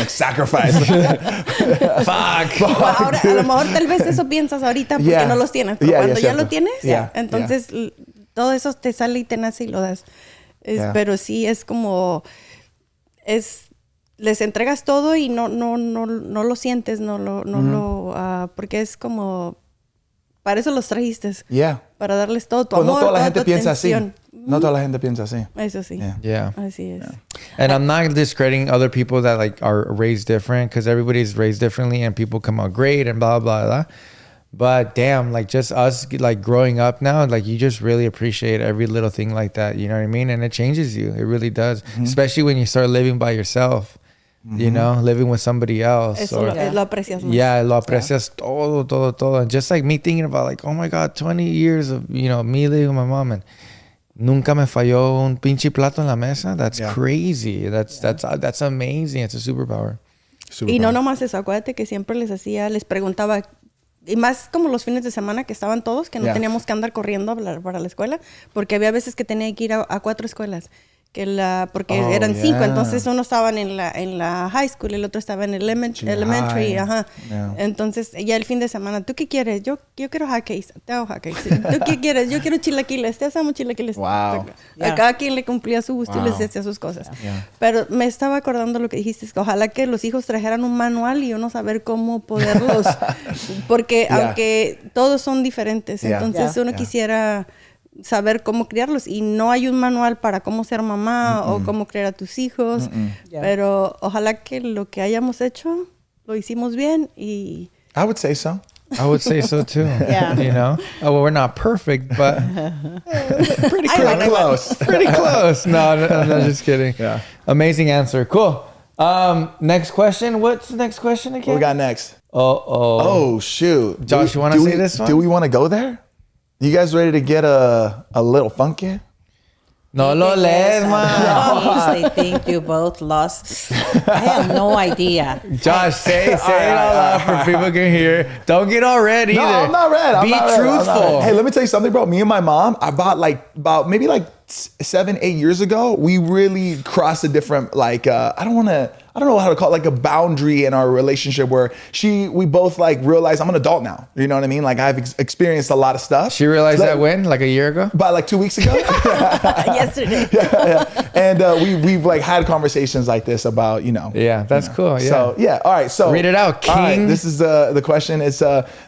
Fuck. Ahora, a lo mejor tal vez eso piensas ahorita porque no los tienes, pero cuando ya lo tienes, entonces todo eso te sale y te nace y lo das. Pero sí es como les entregas todo y no lo sientes, porque es como para eso los trajiste. Para darles todo tu amor. No toda la gente piensa atención. así. No toda la gente piensa así. Eso sí. Yeah. Así es. And I'm not discrediting other people that like are raised different, because everybody's raised differently and people come out great and blah, blah, blah. But damn, like just us like growing up now, like you just really appreciate every little thing like that. You know what I mean? And it changes you. It really does. Especially when you start living by yourself. Living with somebody else. Eso lo aprecias más. Yeah, lo aprecias todo. And just like me thinking about like, oh my God, 20 years of, me living with my mom, and nunca me falló un pinche plato en la mesa. That's crazy. That's amazing. It's a superpower. Y no nomás eso, acuérdate que siempre les preguntaba, y más como los fines de semana que estaban todos, que no teníamos que andar corriendo para la escuela, porque había veces que tenía que ir a 4 escuelas. Porque eran 5, entonces uno estaba en la high school, el otro estaba en el elementary, Entonces, ya el fin de semana, ¿tú qué quieres? Yo quiero hotcakes, te hago hotcakes. ¿Tú qué quieres? Yo quiero chilaquiles, te hacemos chilaquiles. Wow. A cada quien le cumplía su gusto y les decía sus cosas. Pero me estaba acordando lo que dijiste, que ojalá que los hijos trajeran un manual y uno saber cómo poderlos, porque aunque todos son diferentes, entonces uno quisiera saber cómo criarlos, y no hay un manual para cómo ser mamá o cómo criar a tus hijos, pero ojalá que lo que hayamos hecho lo hicimos bien. Y I would say so. I would say so too. Well, we're not perfect, but pretty close. Pretty close. No, I'm just kidding. Amazing answer. Cool. Next question. What's the next question again? What we got next? Oh, shoot. Josh, you want to say this one? Do we want to go there? You guys ready to get a little funky? No lo lees, man. They think you both lost. I have no idea. Josh, say it out loud for people can hear. Don't get all red either. No, I'm not red. Be truthful. Hey, let me tell you something, bro. Me and my mom, I bought about maybe 7-8 years ago, we really crossed a different, I don't know how to call it, like a boundary in our relationship where we both realized I'm an adult now. You know what I mean? Like I've experienced a lot of stuff. She realized that when? Like a year ago? About 2 weeks ago. Yesterday. And we've had conversations like this about, Yeah, that's cool. Yeah. So, all right. So read it out, King. All right, this is the question. It's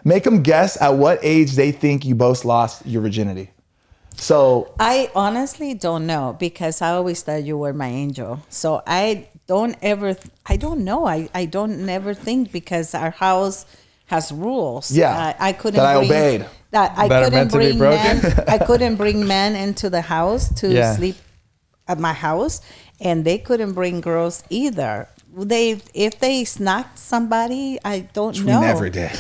make them guess at what age they think you both lost your virginity. So I honestly don't know, because I always thought you were my angel. So I don't know. I don't never think, because our house has rules. Yeah. I couldn't. That I obeyed. That I couldn't bring men. I couldn't bring men into the house to sleep at my house, and they couldn't bring girls either. If they snacked somebody, I don't know. We never did.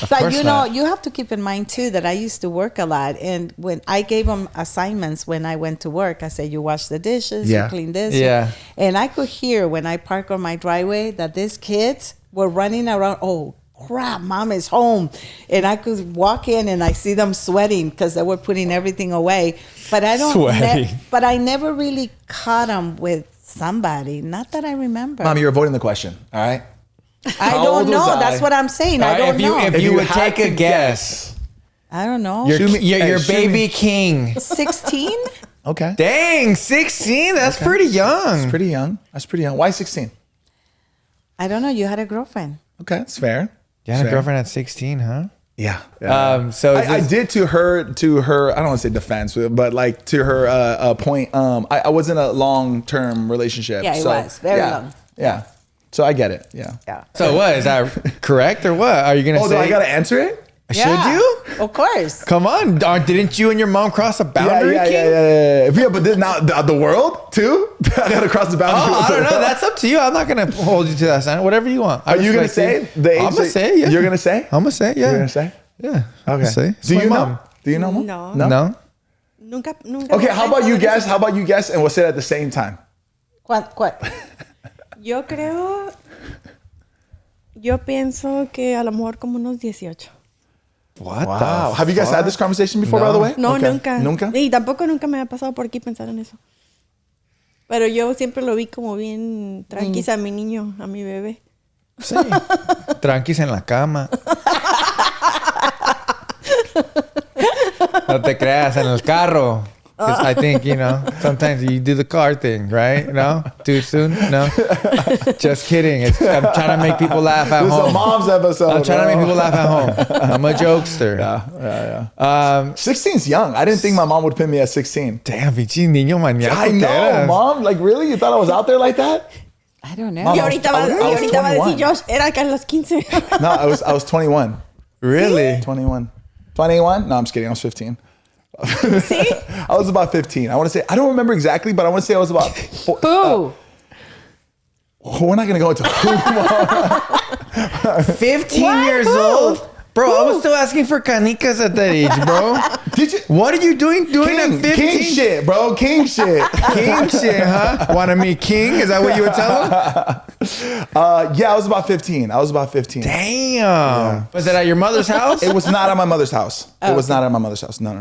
But you have to keep in mind too that I used to work a lot, and when I gave them assignments when I went to work, I said, you wash the dishes, you clean this. Yeah. And I could hear when I park on my driveway that these kids were running around, oh crap, mom is home. And I could walk in and I see them sweating because they were putting everything away. But I never really caught them with somebody. Not that I remember. Mom, you're avoiding the question. All right. I don't know. That's what I'm saying. I don't know. If you would take a guess. I don't know. Your baby king. 16? Okay. Dang, 16? That's pretty young. That's pretty young. Why 16? I don't know. You had a girlfriend. Okay, that's fair. You had a girlfriend at 16, huh? Yeah. So I did to her. I don't want to say defense, but like to her point. I was in a long-term relationship. Yeah, it was very long. Yeah. So I get it. Yeah. So what is that correct or what? Are you gonna say? Oh, do I gotta answer it? Should you? Of course. Come on, didn't you and your mom cross a boundary? Yeah. But then now the world too. I gotta cross the boundary. Oh, I don't know. That's up to you. I'm not gonna hold you to that standard. Whatever you want. Are you gonna say the age? I'm gonna say yeah. You're gonna say? I'm gonna say yeah. You're gonna say? Yeah. Okay. Say. Do you know? Do you know, Mom? No. Nunca. Okay. How about you guess? And we'll say it at the same time. ¿Cuál? Yo pienso que a lo mejor como unos 18. What? Wow. Have you guys had this conversation before, by the way? No, Okay. nunca. ¿Nunca? Y tampoco nunca me ha pasado por aquí pensar en eso. Pero yo siempre lo vi como bien tranquila a mi niño, a mi bebé. Sí. Tranquis en la cama. No te creas, en el carro. 'Cause I think, sometimes you do the car thing, right? No? Too soon? No? Just kidding. I'm trying to make people laugh at This is a home. mom's episode. I'm trying to make people laugh at home. I'm a jokester. Yeah. 16's young. I didn't think my mom would pin me at 16. Damn, pinche niño maníaco. I know, Mom. Like, really? You thought I was out there like that? I don't know. Mom, Y ahorita va a 21. decir Josh, era que a los 15. No, I was 21. Really? 21. 21? No, I'm just kidding. I was 15. See? I was about 15. I want to say, I don't remember exactly, but I want to say I was about... Who? We're not going to go into who. 15 years old? Bro, I was still asking for canicas at that age, bro. Did you? What are you doing at 15? King shit, bro. King shit. King shit, huh? Want to meet King? Is that what you would tell him? Yeah, I was about 15. Damn. Was it at your mother's house? It was not at my mother's house. It was not at my mother's house. No.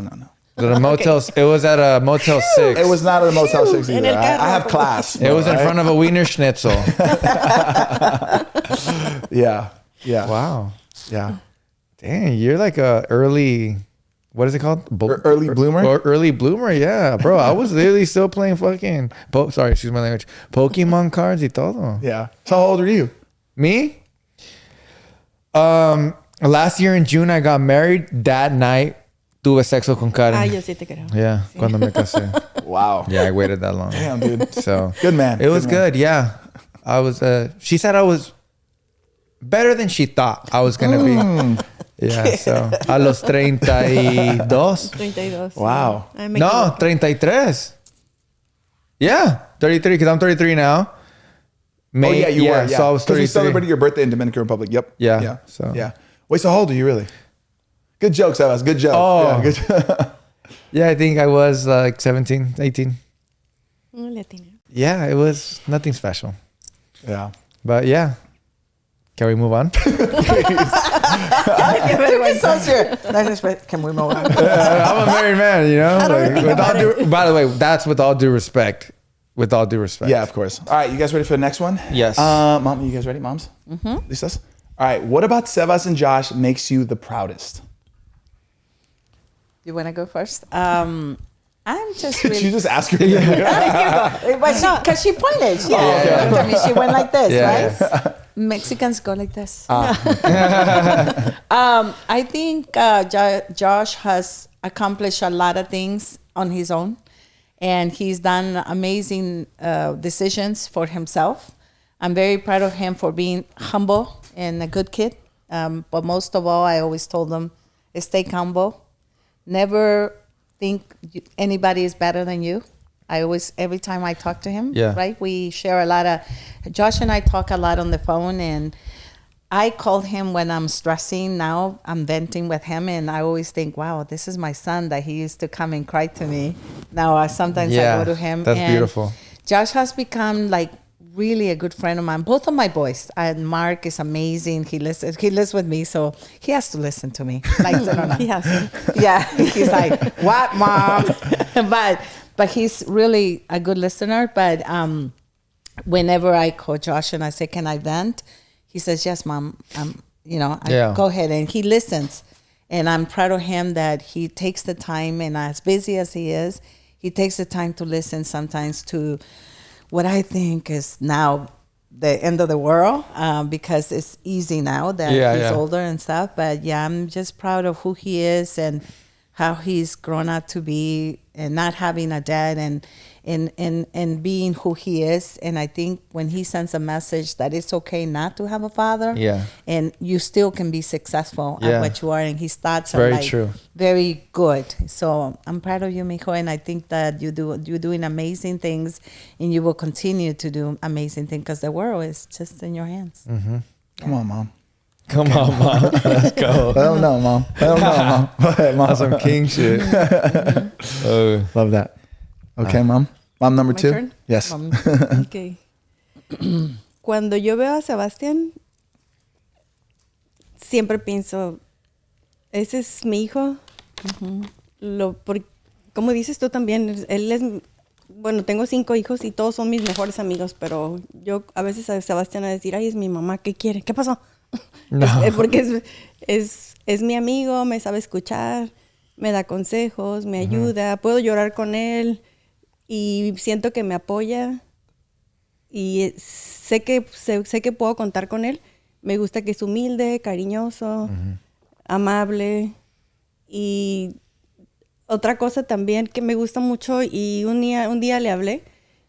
It was at a Motel 6. It was not at a Motel 6 En either. el carro. I have class. It was in front of a Wiener Schnitzel. Yeah. Wow. Yeah. Dang, you're like a early, what is it called? Early bloomer? Early bloomer, yeah. Bro, I was literally still playing fucking, excuse my language, Pokemon cards y todo. Yeah. So how old are you? Me? Last year in June, I got married. That night, tuve sexo con Karen. Yo sí te creo. Yeah, cuando me casé. Wow. Yeah, I waited that long. Damn, dude. So Good man. It was good, yeah. I was, she said I was better than she thought I was going to be. Yeah, so a los 32. 32. Wow. No, 33. Yeah, 33, because I'm 33 now. Oh, yeah, you were. Yeah. So I was 33. We celebrated your birthday in Dominican Republic. Yep. Yeah. So. Yeah. Wait, so how old are you really? Good joke, Sebas. Good joke. Oh. Yeah, good Yeah, I think I was like 17, 18. Latina. Yeah, it was nothing special. Yeah. But yeah. Can we move on? So serious. Can we move on? I'm a married man, by the way, that's with all due respect. With all due respect. Yeah, of course. All right, you guys ready for the next one? Yes. Mom, you guys ready, moms? Mm-hmm. Listas? All right, what about Sebas and Josh makes you the proudest? You want to go first? I'm just really... Did you just ask her? Because she pointed. She looked at me. She went like this, right? Yeah. Mexicans go like this. I think Josh has accomplished a lot of things on his own, and he's done amazing decisions for himself. I'm very proud of him for being humble and a good kid. But most of all, I always told him, stay humble. Never think anybody is better than you. Every time I talk to him, right? We share a lot of, Josh and I talk a lot on the phone, and I call him when I'm stressing. Now I'm venting with him, and I always think, wow, this is my son that he used to come and cry to me. Now sometimes I go to him. That's beautiful. Josh has become like really a good friend of mine. Both of my boys. And Mark is amazing. He lives with me, so he has to listen to me. Like, He has to. Yeah, he's like, what, Mom? But he's really a good listener. But whenever I call Josh and I say, can I vent? he says, yes, Mom, go ahead. And he listens. And I'm proud of him that he takes the time, and as busy as he is, he takes the time to listen sometimes to what I think is now the end of the world, because it's easy now that he's older and stuff. But I'm just proud of who he is and how he's grown up to be, and not having a dad, and being who he is. And I think when he sends a message that it's okay not to have a father, and you still can be successful at what you are, and his thoughts are very true, very good. So I'm proud of you, mijo, and I think that you're doing amazing things, and you will continue to do amazing things, because the world is just in your hands. Come on, Mom. Come on, Mom. Let's go. I don't know, Mom. Go ahead, Mom. That's some king shit. Love that. Okay, Mom. Mom number My 2. turn? Yes. Okay. Cuando yo veo a Sebastián, siempre pienso, ese es mi hijo. Como dices tú también, él es... Bueno, tengo 5 hijos y todos son mis mejores amigos, pero yo a veces a Sebastián a decir, ay, es mi mamá, ¿qué quiere? ¿Qué pasó? No. Porque es mi amigo, me sabe escuchar, me da consejos, me ayuda, puedo llorar con él y siento que me apoya y sé que puedo contar con él. Me gusta que es humilde, cariñoso, amable. Y otra cosa también que me gusta mucho, y un día le hablé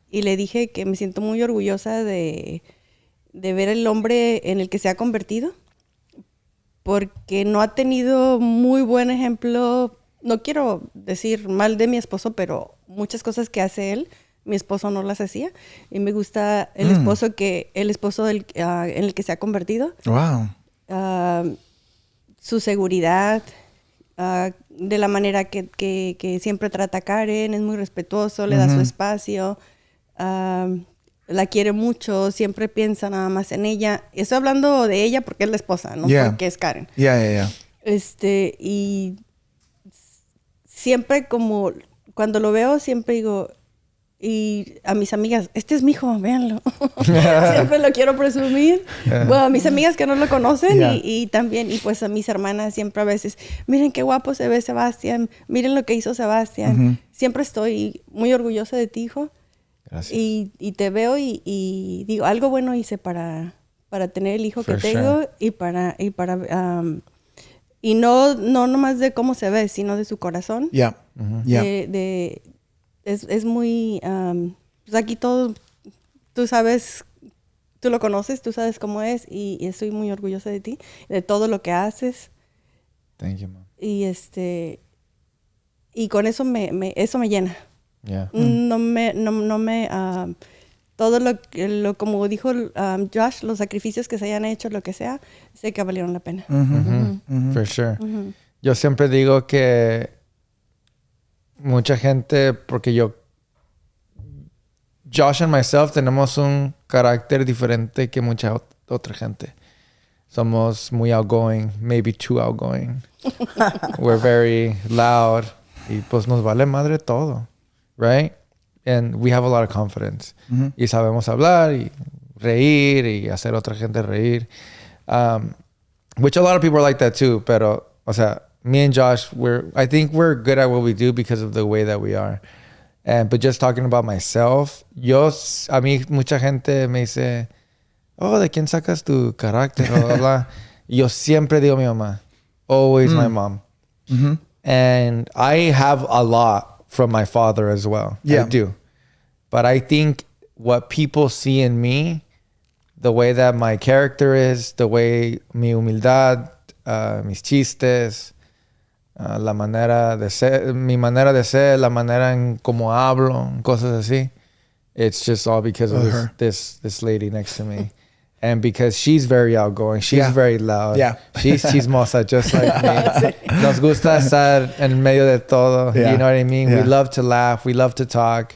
y le dije que me siento muy orgullosa de ver el hombre en el que se ha convertido, porque no ha tenido muy buen ejemplo. No quiero decir mal de mi esposo, pero muchas cosas que hace él, mi esposo no las hacía. Y me gusta el esposo en el que se ha convertido. Wow. Su seguridad, de la manera que siempre trata a Karen, es muy respetuoso, le da su espacio. La quiere mucho, siempre piensa nada más en ella. Estoy hablando de ella porque es la esposa, no porque es Karen. Y siempre, como cuando lo veo, siempre digo, y a mis amigas, este es mi hijo, véanlo. Siempre lo quiero presumir. Bueno, a mis amigas que no lo conocen, y también, y pues a mis hermanas siempre a veces, miren qué guapo se ve Sebastián, miren lo que hizo Sebastián. Siempre estoy muy orgullosa de ti, hijo. Gracias. Y te veo y digo, algo bueno hice para tener el hijo que tengo, y no nomás de cómo se ve, sino de su corazón. Es muy... pues aquí todo, tú sabes, tú lo conoces, tú sabes cómo es, y estoy muy orgullosa de ti, de todo lo que haces. Thank you, Mom. Y con eso eso me llena. Todo lo como dijo Josh, los sacrificios que se hayan hecho, lo que sea, sé que valieron la pena. For sure. Yo siempre digo que mucha gente, porque Josh and myself tenemos un carácter diferente que mucha otra gente. Somos muy outgoing, maybe too outgoing. We're very loud, y pues nos vale madre todo. Right? And we have a lot of confidence. Y sabemos hablar y reír y hacer a otra gente reír. Which a lot of people are like that too. Pero, o sea, me and Josh, I think we're good at what we do because of the way that we are. But just talking about myself, a mí mucha gente me dice, oh, ¿de quién sacas tu carácter? Blah, blah, blah. Yo siempre digo mi mamá. Always my mom. And I have a lot from my father as well. I do. But I think what people see in me, the way that my character is, the way mi humildad, mis chistes, la manera de ser, mi manera de ser, la manera en como hablo, cosas así, it's just all because of this lady next to me. And because she's very outgoing, she's very loud. She's chismosa, just like me. Nos gusta estar en medio de todo. You know what I mean? We love to laugh. We love to talk.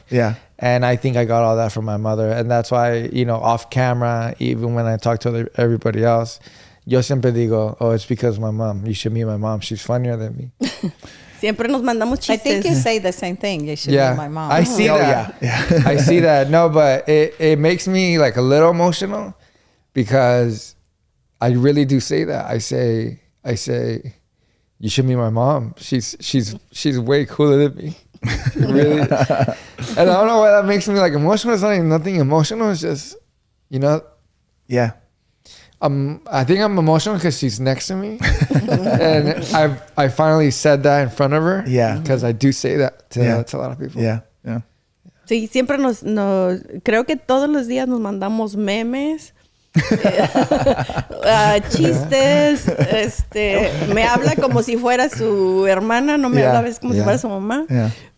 And I think I got all that from my mother. And that's why, off camera, even when I talk to everybody else, yo siempre digo, oh, it's because my mom. You should meet my mom. She's funnier than me. Siempre nos mandamos chistes. I think you say the same thing. You should meet my mom. I see that. I see that. No, but it makes me like a little emotional. Because I really do say that. I say, you should meet my mom. She's way cooler than me. Really. And I don't know why that makes me like emotional. It's nothing emotional. It's just, Yeah. I think I'm emotional because she's next to me. And I finally said that in front of her. Yeah. Because I do say that to a lot of people. Yeah. Yeah. Sí, siempre creo que todos los días nos mandamos memes, chistes, me habla como si fuera su hermana, no me habla a veces como si fuera su mamá,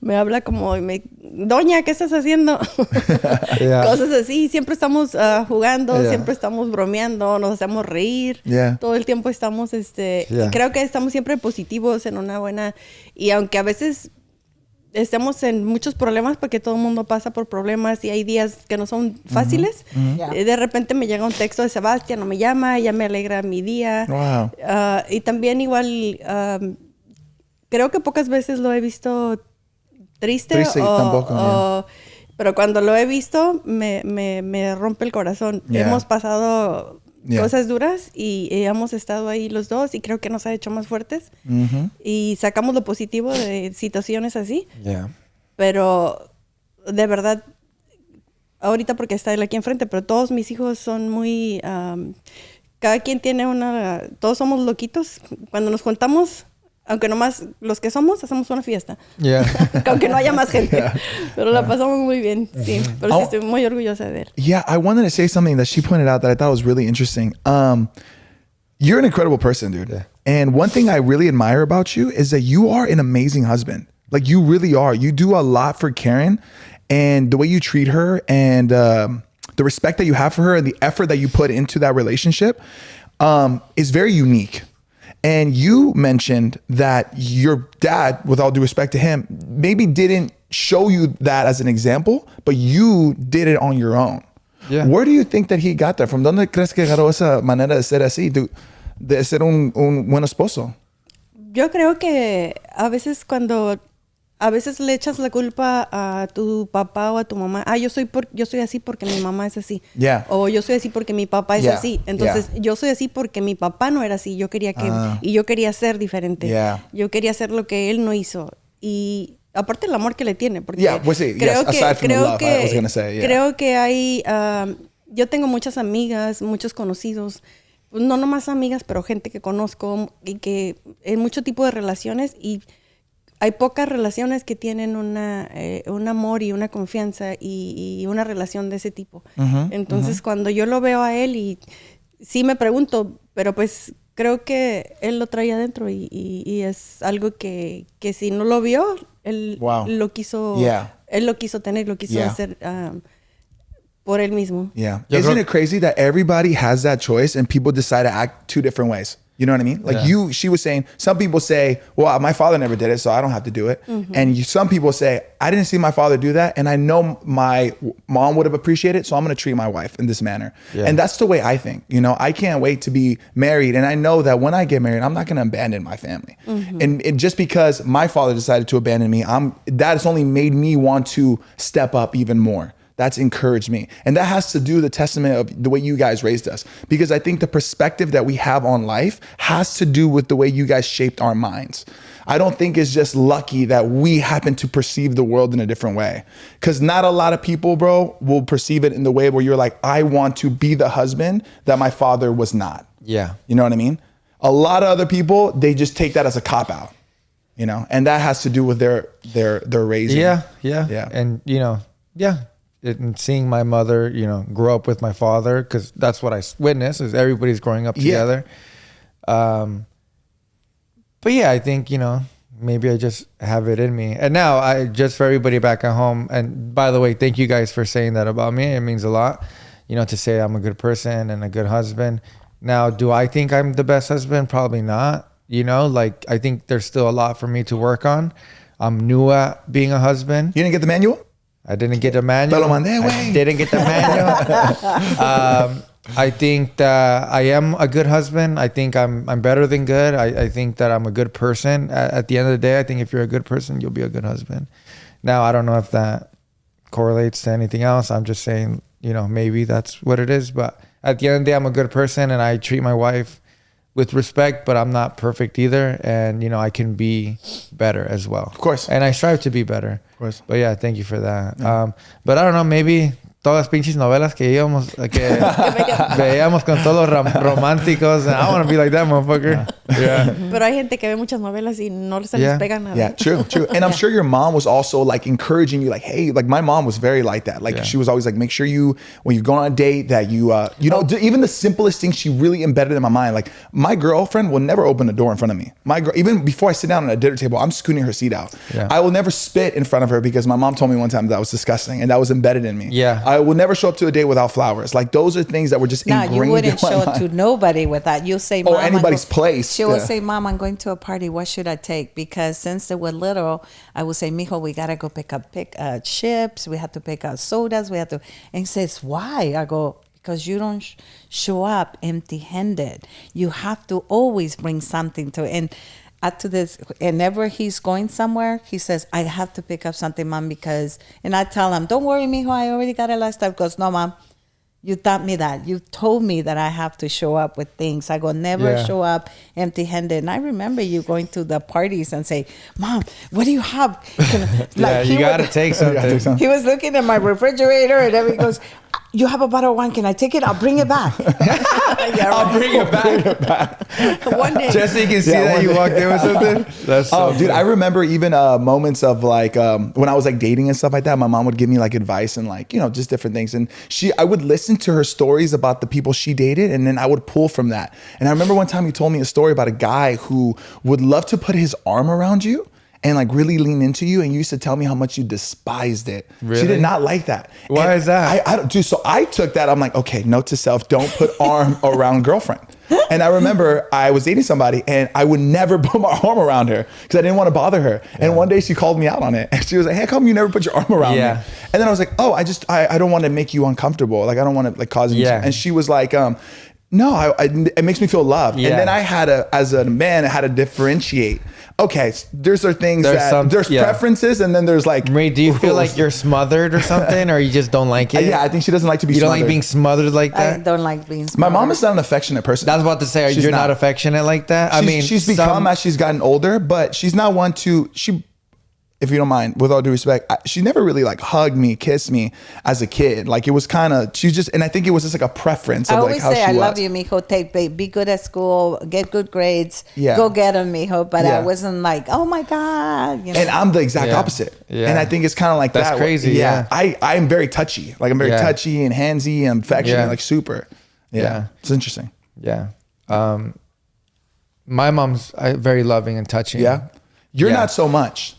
me habla como, doña, ¿qué estás haciendo? Cosas así, siempre estamos jugando, siempre estamos bromeando, nos hacemos reír, todo el tiempo estamos, creo que estamos siempre positivos en una buena, y aunque a veces estamos en muchos problemas porque todo el mundo pasa por problemas y hay días que no son fáciles. De repente me llega un texto de Sebastián, no me llama, ya me alegra mi día. Wow. Y también igual, creo que pocas veces lo he visto triste tampoco, pero cuando lo he visto me rompe el corazón. Hemos pasado cosas duras y hemos estado ahí los dos y creo que nos ha hecho más fuertes y sacamos lo positivo de situaciones así. Pero de verdad, ahorita porque está él aquí enfrente, pero todos mis hijos son muy, cada quien tiene todos somos loquitos. Cuando nos juntamos, aunque nomás los que somos, hacemos una fiesta. Aunque no haya más gente. Pero la pasamos muy bien, sí. Pero sí estoy muy orgullosa de él. Yeah, I wanted to say something that she pointed out that I thought was really interesting. You're an incredible person, dude. And one thing I really admire about you is that you are an amazing husband. Like, you really are. You do a lot for Karen, and the way you treat her and the respect that you have for her and the effort that you put into that relationship is very unique. And you mentioned that your dad, with all due respect to him, maybe didn't show you that as an example, but you did it on your own. Where do you think that he got that from? ¿Dónde crees que agarró esa manera de ser así, de ser un buen esposo? Yo creo que a veces le echas la culpa a tu papá o a tu mamá. Yo soy así porque mi mamá es así. O yo soy así porque mi papá es así. Entonces, yo soy así porque mi papá no era así. Yo quería y yo quería ser diferente. Yo quería hacer lo que él no hizo. Y aparte el amor que le tiene. Porque creo que hay... yo tengo muchas amigas, muchos conocidos. No nomás amigas, pero gente que conozco y que en mucho tipo de relaciones y... Hay pocas relaciones que tienen un amor y una confianza y una relación de ese tipo. Entonces, cuando yo lo veo a él y sí me pregunto, pero pues creo que él lo traía adentro y es algo que si no lo vio, él lo quiso tener, lo quiso hacer por él mismo. Isn't it crazy that everybody has that choice and people decide to act two different ways? You know what I mean? Like she was saying, some people say, well, my father never did it, so I don't have to do it. And some people say, I didn't see my father do that, and I know my mom would have appreciated it, so I'm going to treat my wife in this manner. And that's the way I think. I can't wait to be married, and I know that when I get married, I'm not going to abandon my family. And just because my father decided to abandon me, that has only made me want to step up even more. That's encouraged me. And that has to do the testament of the way you guys raised us. Because I think the perspective that we have on life has to do with the way you guys shaped our minds. I don't think it's just lucky that we happen to perceive the world in a different way. Because not a lot of people, bro, will perceive it in the way where you're like, I want to be the husband that my father was not. You know what I mean? A lot of other people, they just take that as a cop-out. And that has to do with their raising. And, and seeing my mother, grow up with my father, because that's what I witnessed, is everybody's growing up together. But yeah, I think, maybe I just have it in me. And now, just for everybody back at home, and by the way, thank you guys for saying that about me. It means a lot, to say I'm a good person and a good husband. Now, do I think I'm the best husband? Probably not. I think there's still a lot for me to work on. I'm new at being a husband. You didn't get the manual? I didn't get the manual. Te lo mandé, güey. I didn't get the manual. I think that I am a good husband. I think I'm better than good. I think that I'm a good person. At the end of the day, I think if you're a good person, you'll be a good husband. Now, I don't know if that correlates to anything else. I'm just saying, maybe that's what it is. But at the end of the day, I'm a good person and I treat my wife with respect, but I'm not perfect either. And, you know, I can be better as well. Of course. And I strive to be better. Of course. But yeah, thank you for that. But I don't know, maybe todas las pinches novelas que veíamos con todos los románticos. I want to be like that motherfucker. Yeah. Pero hay gente que ve muchas novelas y no se les pega nada. Yeah, true. And I'm sure your mom was also like encouraging you, like, hey, like my mom was very like that. Like she was always like, make sure you, when you go on a date, that you know, even the simplest things she really embedded in my mind. Like my girlfriend will never open the door in front of me. Even before I sit down at a dinner table, I'm scooting her seat out. Yeah. I will never spit in front of her because my mom told me one time that was disgusting and that was embedded in me. Yeah. I will never show up to a date without flowers. Like those are things that were just ingrained in my mind. No, you wouldn't show up to nobody without. You'll say, Mom, or anybody's place. She will say, Mom, I'm going to a party. What should I take? Because since they were little, I would say, Mijo, we got to go pick up chips. We have to pick up sodas. We have to. And he says, why? I go, because you don't show up empty-handed. You have to always bring something to it. And to this, whenever he's going somewhere, he says, I have to pick up something, Mom, because, and I tell him, don't worry, mijo, I already got it last time. He goes, no, Mom, you taught me that. You told me that I have to show up with things. I go, never show up empty-handed. And I remember you going to the parties and say, Mom, what do you have? Like, you got to take something. He was looking at my refrigerator and then he goes, you have a bottle of wine. Can I take it? I'll bring it back. I'll bring it back. One day. Just so you can see that you walked in with something. That's so dude, I remember even moments of like when I was like dating and stuff like that, my mom would give me like advice and like, you know, just different things. And I would listen to her stories about the people she dated and then I would pull from that. And I remember one time you told me a story about a guy who would love to put his arm around you and like really lean into you, and you used to tell me how much you despised it. Really? She did not like that. Why is that? I don't, dude, so I took that. I'm like, okay, note to self, don't put arm around girlfriend. And I remember I was dating somebody and I would never put my arm around her because I didn't want to bother her. And one day she called me out on it. And she was like, hey, how come you never put your arm around me? And then I was like, oh, I don't want to make you uncomfortable. Like, I don't want to like cause you. And she was like, no, it makes me feel loved. And then I had as a man, I had to differentiate. Okay, there's things there's preferences, and then there's like. Marie, do you feel like you're smothered or something, or you just don't like it? Yeah, I think she doesn't like to be. You smothered. don't like being smothered like that. I don't like being smothered. My mom is not an affectionate person. I was about to say, you're not affectionate like that. I mean, she's become as she's gotten older, but she's not one to if you don't mind, with all due respect, she never really like hugged me, kissed me as a kid. Like it was kind of, and I think it was just like a preference of like how she was. I always say, I love you, mijo. Be good at school, get good grades, go get them, mijo. But I wasn't like, oh my God. You know? And I'm the exact opposite. Yeah. And I think it's kind of like that's crazy. Yeah. I'm very touchy. Like I'm very touchy and handsy and affectionate, like super. Yeah. It's interesting. Yeah. My mom's very loving and touching. Yeah. You're not so much.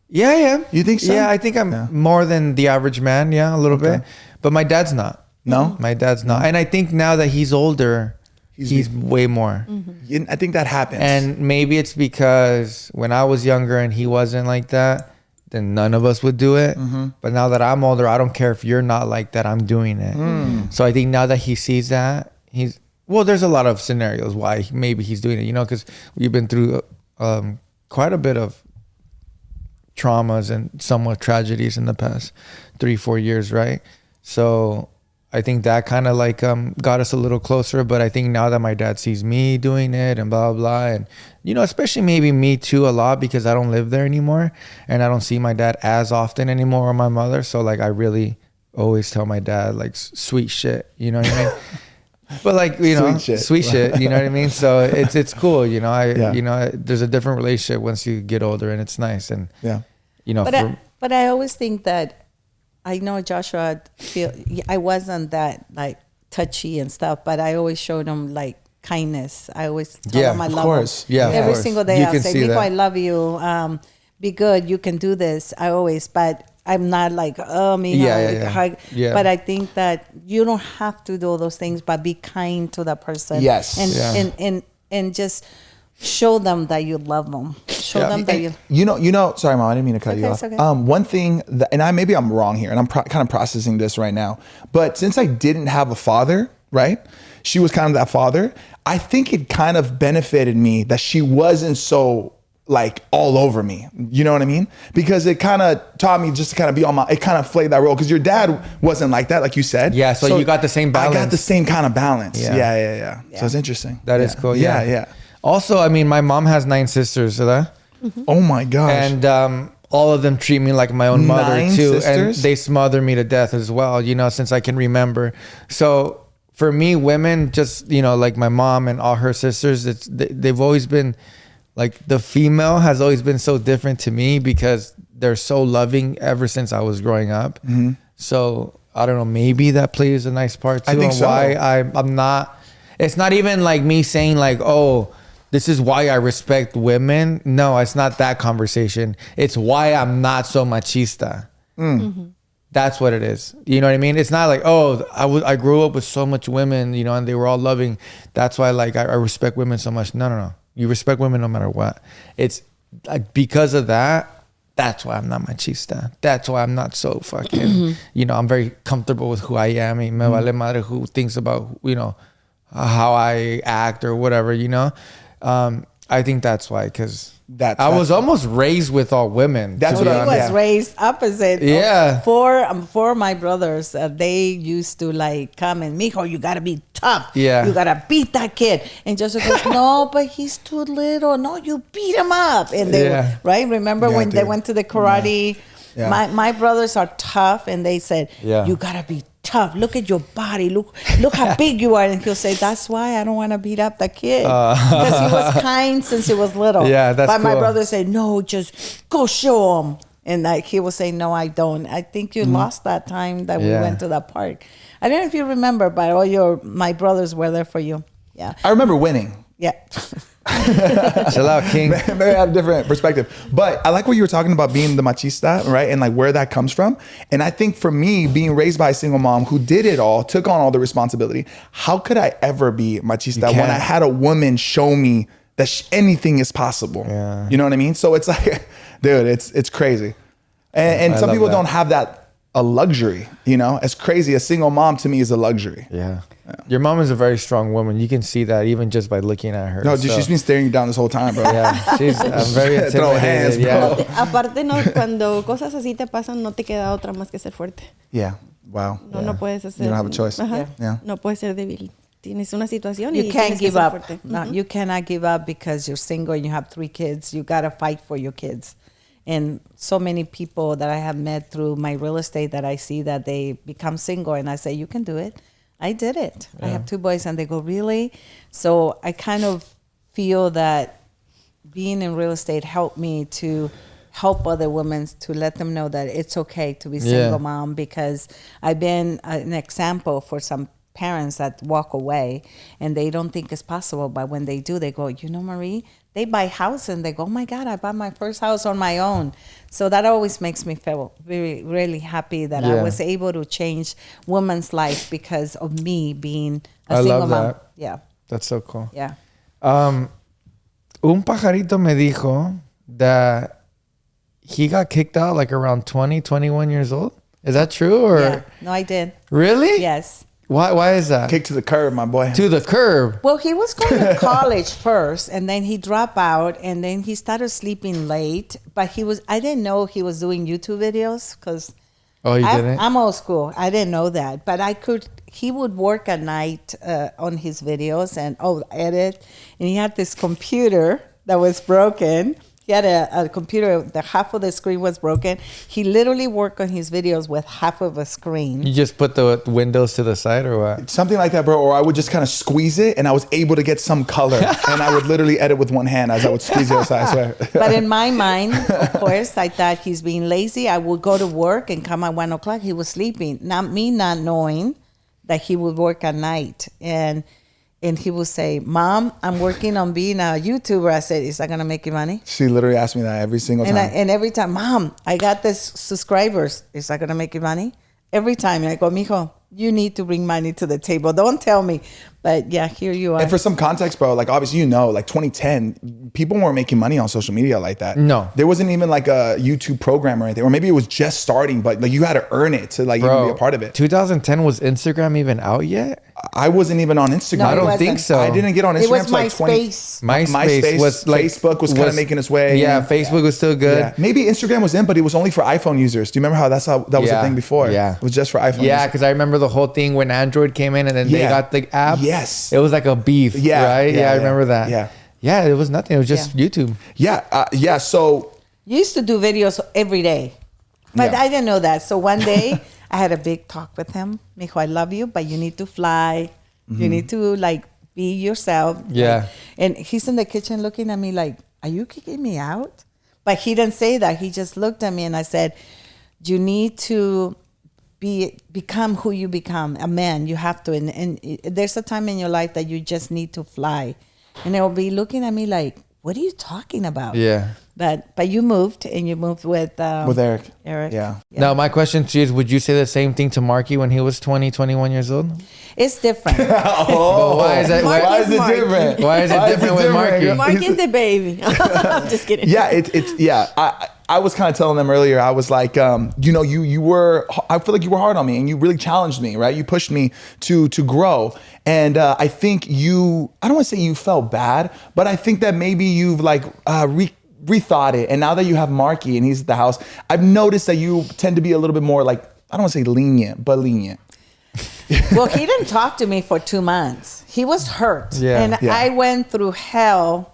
Yeah, I am. You think so? Yeah, I think I'm more than the average man. Yeah, a little bit. But my dad's not. No? My dad's not. And I think now that he's older, he's way more. Mm-hmm. I think that happens. And maybe it's because when I was younger and he wasn't like that, then none of us would do it. Mm-hmm. But now that I'm older, I don't care if you're not like that, I'm doing it. So I think now that he sees that, there's a lot of scenarios why maybe he's doing it, you know, because we've been through quite a bit of traumas and somewhat tragedies in the past 3-4 years, right? So I think that kind of like got us a little closer. But I think now that my dad sees me doing it and blah blah, and you know, especially maybe me too a lot because I don't live there anymore and I don't see my dad as often anymore, or my mother. So like I really always tell my dad like sweet shit, you know what I mean? But like, you know, sweet shit, you know what I mean? So it's cool, you know. You know, there's a different relationship once you get older, and it's nice. And you know, but I always think that I know Joshua I wasn't that like touchy and stuff, but I always showed him like kindness. I always tell him I love him. Yeah, every single day I'll say, Nico, I love you. Be good. You can do this. But I'm not like, oh, me. But I think that you don't have to do all those things, but be kind to that person. Yes. And just show them that you love them. Show them that you know, sorry, Mom, I didn't mean to cut you off. Okay. One thing that, and maybe I'm wrong here and I'm kind of processing this right now, but since I didn't have a father, right? She was kind of that father. I think it kind of benefited me that she wasn't so like all over me. You know what I mean? Because it kind of taught me just to kind of be on it kind of played that role. Because your dad wasn't like that, like you said. Yeah, so you got the same balance. I got the same kind of balance. Yeah. So it's interesting. That is cool. Yeah. Also, I mean, my mom has 9 sisters, ¿verdad? Oh my gosh. And all of them treat me like my own mother 9 too. sisters? And they smother me to death as well, you know, since I can remember. So for me, women, just, you know, like my mom and all her sisters, they've always been like, the female has always been so different to me because they're so loving ever since I was growing up. Mm-hmm. So I don't know, maybe that plays a nice part too. I think so. Why I'm not, it's not even like me saying like, oh, this is why I respect women. No, it's not that conversation. It's why I'm not so machista. Mm-hmm. That's what it is. You know what I mean? It's not like, oh, I grew up with so much women, you know, and they were all loving. That's why like I respect women so much. No. You respect women no matter what. It's like, because of that, that's why I'm not machista. That's why I'm not so fucking, you know, I'm very comfortable with who I am. Y me vale madre who thinks about, you know, how I act or whatever, you know. I think that's why, because I was almost raised with all women. That's what I was raised opposite. Yeah. Four of my brothers, they used to like come and, mijo, you gotta be tough. Yeah. You gotta beat that kid. And Joseph goes, no, but he's too little. No, you beat him up. And they were, right? Remember when they went to the karate? Yeah. My brothers are tough, and they said, you gotta be tough. Look at your body. Look how big you are. And he'll say, that's why I don't want to beat up the kid. Because he was kind since he was little. Yeah, that's But cool. my brother said, no, just go show him. And like he will say, no, I don't. I think you lost that time that we went to that park. I don't know if you remember, but my brothers were there for you. Yeah. I remember winning. Yeah. Chill out, King. Maybe I have a different perspective. But I like what you were talking about, being the machista, right? And like where that comes from. And I think for me, being raised by a single mom who did it all, took on all the responsibility, how could I ever be machista when I had a woman show me that anything is possible? Yeah. You know what I mean? So it's like, dude, it's crazy. And some people don't have a luxury, you know? As crazy, a single mom to me is a luxury. Yeah. Your mom is a very strong woman. You can see that even just by looking at her. No, dude, she's been staring you down this whole time, bro. Yeah, she's very intimidated. Yeah. Aparte, no, cuando cosas así te pasan, no te queda otra más que ser fuerte. Yeah. Wow. No puedes hacer. You don't have a choice. Yeah. No puedes ser débil. Tienes una situación y You can't tienes que give ser up. fuerte. No, you cannot give up because you're single and you have 3 kids. You got to fight for your kids. And so many people that I have met through my real estate that I see that they become single, and I say, you can do it. I did it. Yeah. I have 2 boys, and they go, really? So I kind of feel that being in real estate helped me to help other women, to let them know that it's okay to be single mom, because I've been an example for some parents that walk away and they don't think it's possible, but when they do, they go, you know, Marie, they buy house and they go, oh my God, I bought my first house on my own. So that always makes me feel really, really happy that I was able to change women's life because of me being a single mom. That. Yeah. That's so cool. Yeah. Un pajarito me dijo that he got kicked out like around 20, 21 years old. Is that true? Or Yeah. No, I did. Really? Yes. Why is that? Kick to the curb, my boy. To the curb. Well, he was going to college first, and then he dropped out, and then he started sleeping late. But I didn't know he was doing YouTube videos because didn't? I'm old school. I didn't know that. But he would work at night on his videos and edit. And he had this computer that was broken. He had a computer, the half of the screen was broken. He literally worked on his videos with half of a screen. You just put the windows to the side or what? Something like that, bro. Or I would just kind of squeeze it and I was able to get some color. And I would literally edit with one hand as I would squeeze the other side, I swear. But in my mind, of course, I thought he's being lazy. I would go to work and come at 1 o'clock. He was sleeping. Not knowing that he would work at night. And he would say, Mom, I'm working on being a YouTuber. I said, is that going to make you money? She literally asked me that every single time. And every time, Mom, I got this subscribers. Is that going to make you money? Every time. And I go, mijo, you need to bring money to the table. Don't tell me. But yeah, here you are. And for some context, bro, like obviously, like 2010, people weren't making money on social media like that. No. There wasn't even like a YouTube program or anything, or maybe it was just starting, but like you had to earn it to like even be a part of it. 2010, was Instagram even out yet? I wasn't even on Instagram. No, I don't think so. I didn't get on Instagram. It was till like MySpace. MySpace was like, Facebook was kind of making its way. Yeah, Facebook was still good. Yeah. Maybe Instagram was in, but it was only for iPhone users. Do you remember how that was a thing before? Yeah. It was just for iPhone Yeah, users. because I remember the whole thing when Android came in and then they got the app. Yes. It was like a beef, right? Yeah, I remember that. Yeah. Yeah, it was nothing. It was just YouTube. Yeah. So You used to do videos every day, but Yeah. I didn't know that. So one day I had a big talk with him. Mijo, I love you, but you need to fly. You need to like be yourself. Yeah. Like, and he's in the kitchen looking at me like, are you kicking me out? But he didn't say that. He just looked at me and I said, you need to become who you become, a man. You have to. And there's a time in your life that you just need to fly. And they'll be looking at me like, what are you talking about? Yeah. But you moved and you moved with Eric. Eric. Yeah. Now, my question to you is, would you say the same thing to Marky when he was 20, 21 years old? It's different. But why is that? Mark Why is Marky. different? Why is it different with Marky? Mark is the baby. I'm just kidding. Yeah, I was kind of telling them earlier. I was like, you were. I feel like you were hard on me, and you really challenged me, right? You pushed me to grow, and I think you. I don't want to say you felt bad, but I think that maybe you've like rethought it, and now that you have Marky and he's at the house, I've noticed that you tend to be a little bit more like, I don't want to say lenient, but lenient. Well, he didn't talk to me for 2 months. He was hurt. Yeah. And Yeah. I went through hell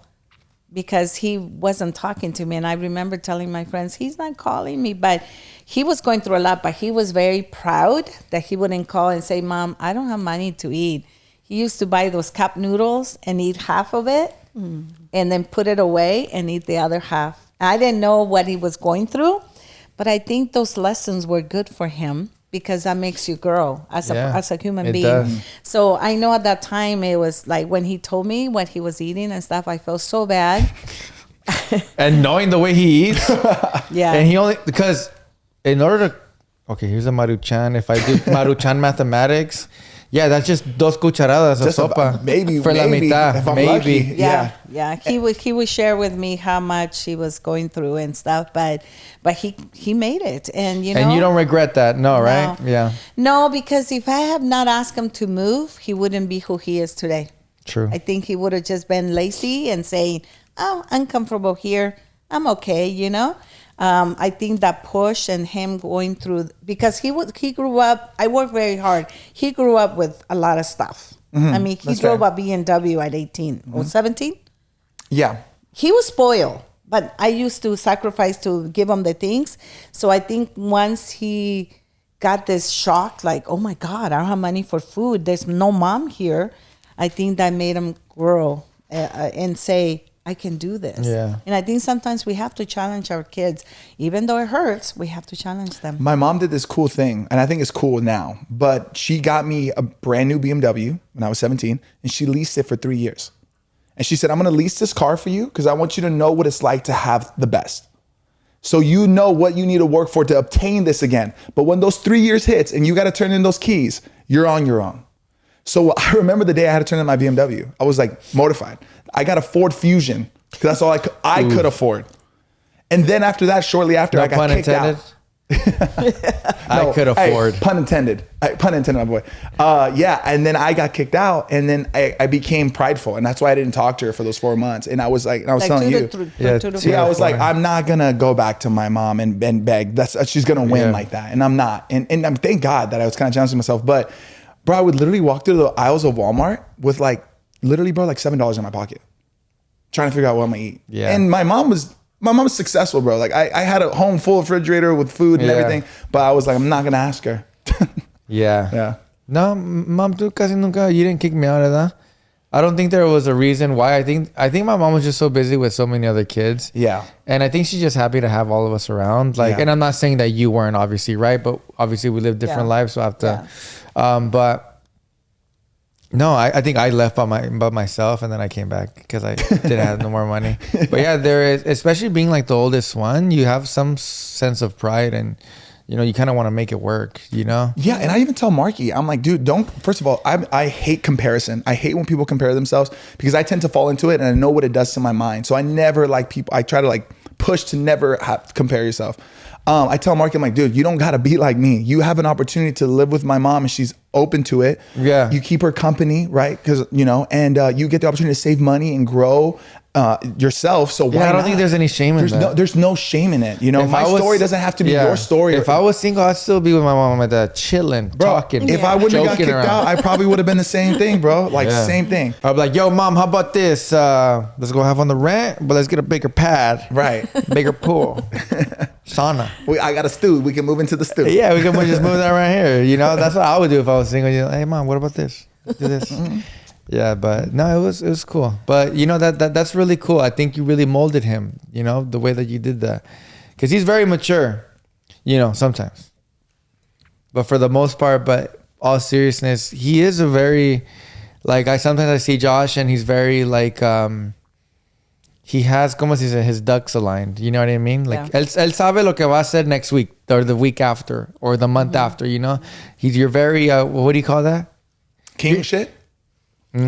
because he wasn't talking to me. And I remember telling my friends, he's not calling me. But he was going through a lot. But he was very proud that he wouldn't call and say, Mom, I don't have money to eat. He used to buy those cup noodles and eat half of it and then put it away and eat the other half. I didn't know what he was going through. But I think those lessons were good for him, because that makes you grow as a human being. Does. So I know at that time it was like when he told me what he was eating and stuff, I felt so bad. And knowing the way he eats, Yeah. and he only, because in order to, okay, here's a Maruchan. If I do Maruchan mathematics, yeah, that's just dos cucharadas of Just sopa. maybe for la mitad, if I'm maybe. lucky. Yeah. He would share with me how much he was going through and stuff, but he made it, and you know. And you don't regret that, no, right? No. Yeah, No, because if I have not asked him to move, he wouldn't be who he is today. true. I think he would have just been lazy and saying, "Oh, I'm comfortable here. I'm okay," you know. I think that push and him going through, because he grew up. I worked very hard. He grew up with a lot of stuff. I mean, he That's drove fair. a BMW at 18 or 17. Yeah. He was spoiled, but I used to sacrifice to give him the things. So I think once he got this shock, like, oh my God, I don't have money for food. There's no mom here. I think that made him grow and say, I can do this. Yeah. And I think sometimes we have to challenge our kids. Even though it hurts, we have to challenge them. My mom did this cool thing, and I think it's cool now, but she got me a brand new BMW when I was 17, and she leased it for 3 years. And she said, I'm going to lease this car for you because I want you to know what it's like to have the best. So you know what you need to work for to obtain this again. But when those 3 years hits and you got to turn in those keys, you're on your own. So I remember the day I had to turn in my BMW. I was like mortified. I got a Ford Fusion because that's all I could afford. And then after that, shortly after, No I got pun kicked intended. out. I could afford. Hey, pun intended. Pun intended, my boy. Yeah, and then I got kicked out, and then I became prideful, and that's why I didn't talk to her for those 4 months. And I was like, telling you, Yeah, I was like, I'm not gonna go back to my mom and beg. She's gonna win like that, and I'm not. And I'm thank God that I was kind of challenging myself. But bro, I would literally walk through the aisles of Walmart with like $7 in my pocket, trying to figure out what I'm gonna eat. Yeah. And my mom was successful, bro. Like I had a home full refrigerator with food and everything, but I was like, I'm not gonna ask her. Yeah. Yeah. No, mom, tú casi nunca, you didn't kick me out of that. I don't think there was a reason why. I think my mom was just so busy with so many other kids. Yeah. And I think she's just happy to have all of us around. Like, Yeah. and I'm not saying that you weren't, obviously, right? But obviously we live different lives, so I have to. But no, I think I left by myself, and then I came back because I didn't have no more money. But yeah, there is, especially being like the oldest one, you have some sense of pride, and you know, you kind of want to make it work, you know? Yeah, and I even tell Marky, I'm like, dude, first of all, I hate comparison. I hate when people compare themselves because I tend to fall into it and I know what it does to my mind. So I never like people, I try to like push to never compare yourself. I tell Marky, I'm like, dude, you don't got to be like me. You have an opportunity to live with my mom and she's open to it. Yeah. You keep her company, right? Because, you know, and you get the opportunity to save money and grow yourself. So why I don't not? think there's any shame in that. There's no shame in it. You know, my story doesn't have to be your story. If I was single, I'd still be with my mom and my dad, chilling, talking. If I wouldn't have got kicked out, I probably would have been the same thing, bro. Like same thing. I'd be like, yo, mom, how about this? Let's go have on the rent, but let's get a bigger pad. Right. Bigger pool. Sauna. I got a stew. We can move into the stew. Yeah, we can just move that right here. You know, that's what I would do if I was single. You know, hey, mom, what about this? Let's do this. Yeah, but no, it was cool. But you know that's really cool. I think you really molded him. You know, the way that you did that, because he's very mature. You know, sometimes, but for the most part, but all seriousness, he is a very like sometimes I see Josh and he's very like he has como se dice, his ducks aligned. You know what I mean? Like él sabe lo que va a hacer next week or the week after or the month after. You know, you're very what do you call that? King shit. How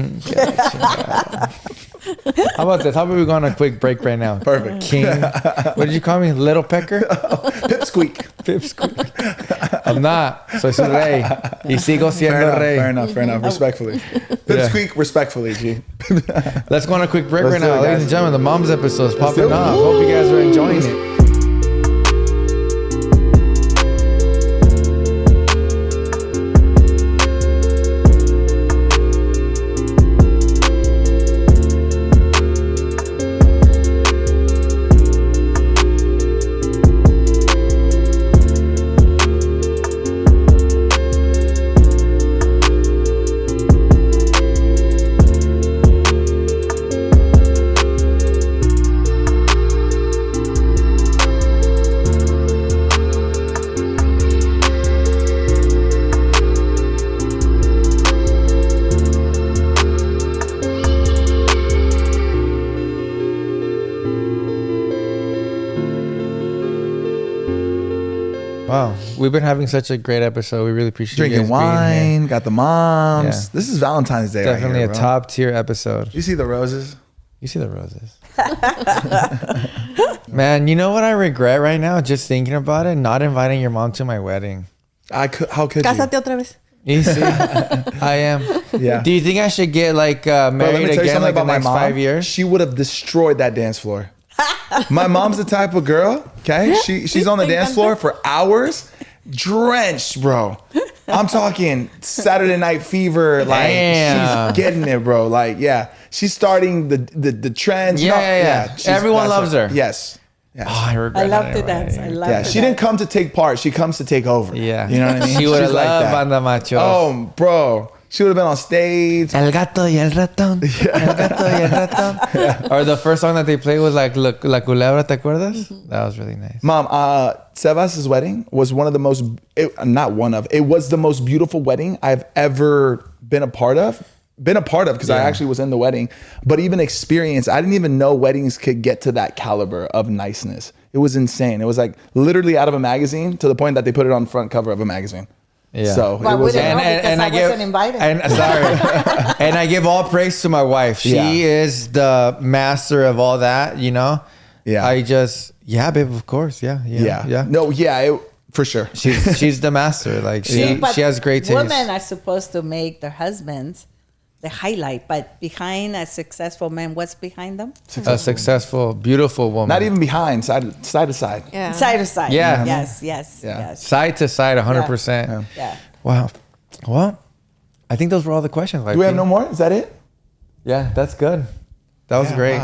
about this? How about we go on a quick break right now? Perfect. King. What did you call me? Little Pecker? Pipsqueak. Pipsqueak. I'm not. Soy su rey. Y sigo siendo rey. Fair enough. Respectfully. Pipsqueak, respectfully, G. Let's go on a quick break right Let's do now. it, Ladies and gentlemen, the Mom's episode is popping off. Woo! Hope you guys are enjoying it. Wow, we've been having such a great episode. We really appreciate Drinking you guys being here. wine, got the moms. Yeah. This is Valentine's Day. Definitely right here, a top tier episode. You see the roses? You see the roses. Man, you know what I regret right now? Just thinking about it, not inviting your mom to my wedding. How could Cásate you? otra vez. You see, I am. Yeah. Do you think I should get like Bro, let me married tell you again something like the about my next mom. 5 years? She would have destroyed that dance floor. My mom's the type of girl, okay? She's on the dance floor for hours, drenched, bro. I'm talking Saturday Night Fever, like Damn. she's getting it, bro. Like, yeah, she's starting the trends. Yeah. Everyone loves her. Yes. Oh, I regret I love that to anyway. dance. I love Yeah, to she didn't come to take part. She comes to take over. Yeah. You know what I mean? She would have She's like loved that. Banda Macho. Oh, bro. She would have been on stage. El gato y el ratón. El gato y el ratón. Or the first song that they played was like La Culebra, ¿te acuerdas? That was really nice. Mom, Sebas' wedding was one of the most, it was the most beautiful wedding I've ever been a part of because I actually was in the wedding, but even experience, I didn't even know weddings could get to that caliber of niceness. It was insane. It was like literally out of a magazine to the point that they put it on the front cover of a magazine. Yeah. So Well, it was, we didn't know because I wasn't invited. And sorry, and I give all praise to my wife. She is the master of all that. You know. Yeah. Babe. Of course. Yeah. No, for sure. She's the master. Like she has great taste. Women are supposed to make their husbands the highlight, but behind a successful man, what's behind them? A successful, beautiful woman. Not even behind, side to side. Yeah. Side to side. Yeah. Yes. Side to side, 100%. Yeah. Wow. Well, I think those were all the questions. Do we have no more? Is that it? Yeah, that's good. That was great.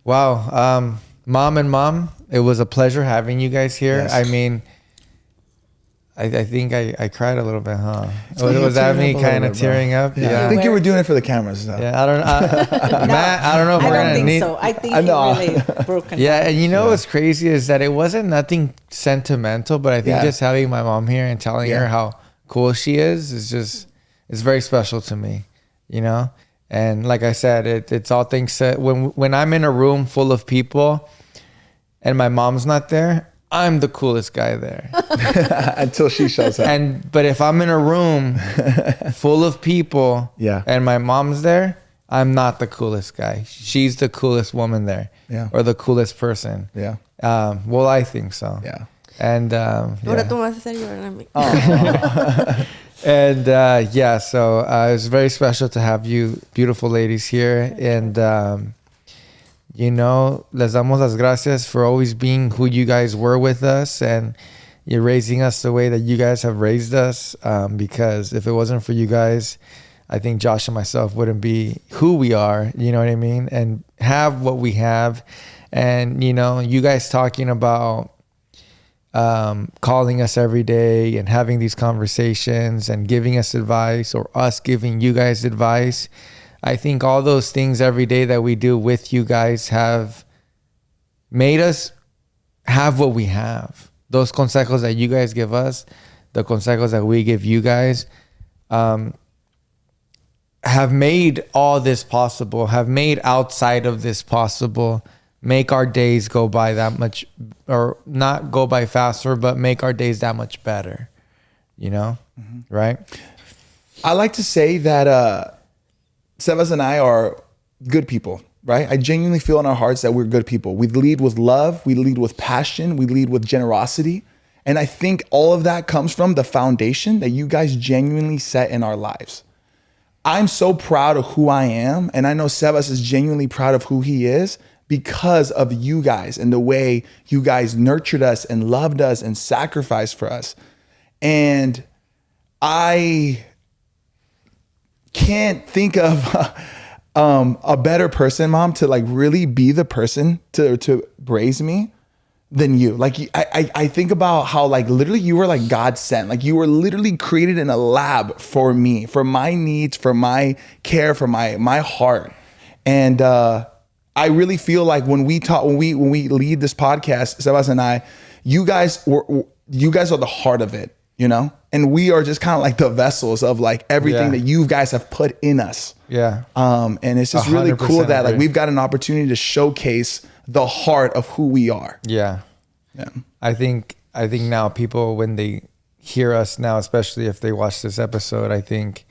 Wow. Mom, it was a pleasure having you guys here. Yes. I mean, I think I cried a little bit, huh? Was that me kind of tearing up? Yeah. I think you were doing it for the cameras. So. Yeah, I don't know. Matt, I don't know if I we're don't going to think need... so. I think you really broken. Yeah, and you know what's crazy is that it wasn't nothing sentimental, but I think just having my mom here and telling her how cool she is just, it's very special to me, you know? And like I said, it's all things that when I'm in a room full of people and my mom's not there, I'm the coolest guy there. Until she shows up. But if I'm in a room full of people and my mom's there, I'm not the coolest guy. She's the coolest woman there. Yeah. Or the coolest person. Yeah. Well, I think so. Yeah. And Ahora tú me vas a hacer llorar a mí. and so it was very special to have you beautiful ladies here. And you know, les damos las gracias for always being who you guys were with us, and you're raising us the way that you guys have raised us, because if it wasn't for you guys, I think Josh and myself wouldn't be who we are, you know what I mean, and have what we have. And you know, you guys talking about calling us every day and having these conversations and giving us advice, or us giving you guys advice. I think all those things every day that we do with you guys have made us have what we have. Those consejos that you guys give us, the consejos that we give you guys, have made all this possible, have made outside of this possible, make our days go by that much, or not go by faster, but make our days that much better, you know? Right? I like to say that Sebas and I are good people, right? I genuinely feel in our hearts that we're good people. We lead with love. We lead with passion. We lead with generosity. And I think all of that comes from the foundation that you guys genuinely set in our lives. I'm so proud of who I am. And I know Sebas is genuinely proud of who he is because of you guys and the way you guys nurtured us and loved us and sacrificed for us. And I can't think of a better person, Mom, to like really be the person to raise me than you. Like I think about how like literally you were like God sent. Like you were literally created in a lab for me, for my needs, for my care, for my heart. And I really feel like when we lead this podcast, Sebas and I, you guys are the heart of it, you know? And we are just kind of like the vessels of like everything that you guys have put in us. Yeah. And it's just really cool that like we've got an opportunity to showcase the heart of who we are. Yeah. Yeah. I think now people, when they hear us now, especially if they watch this episode, I think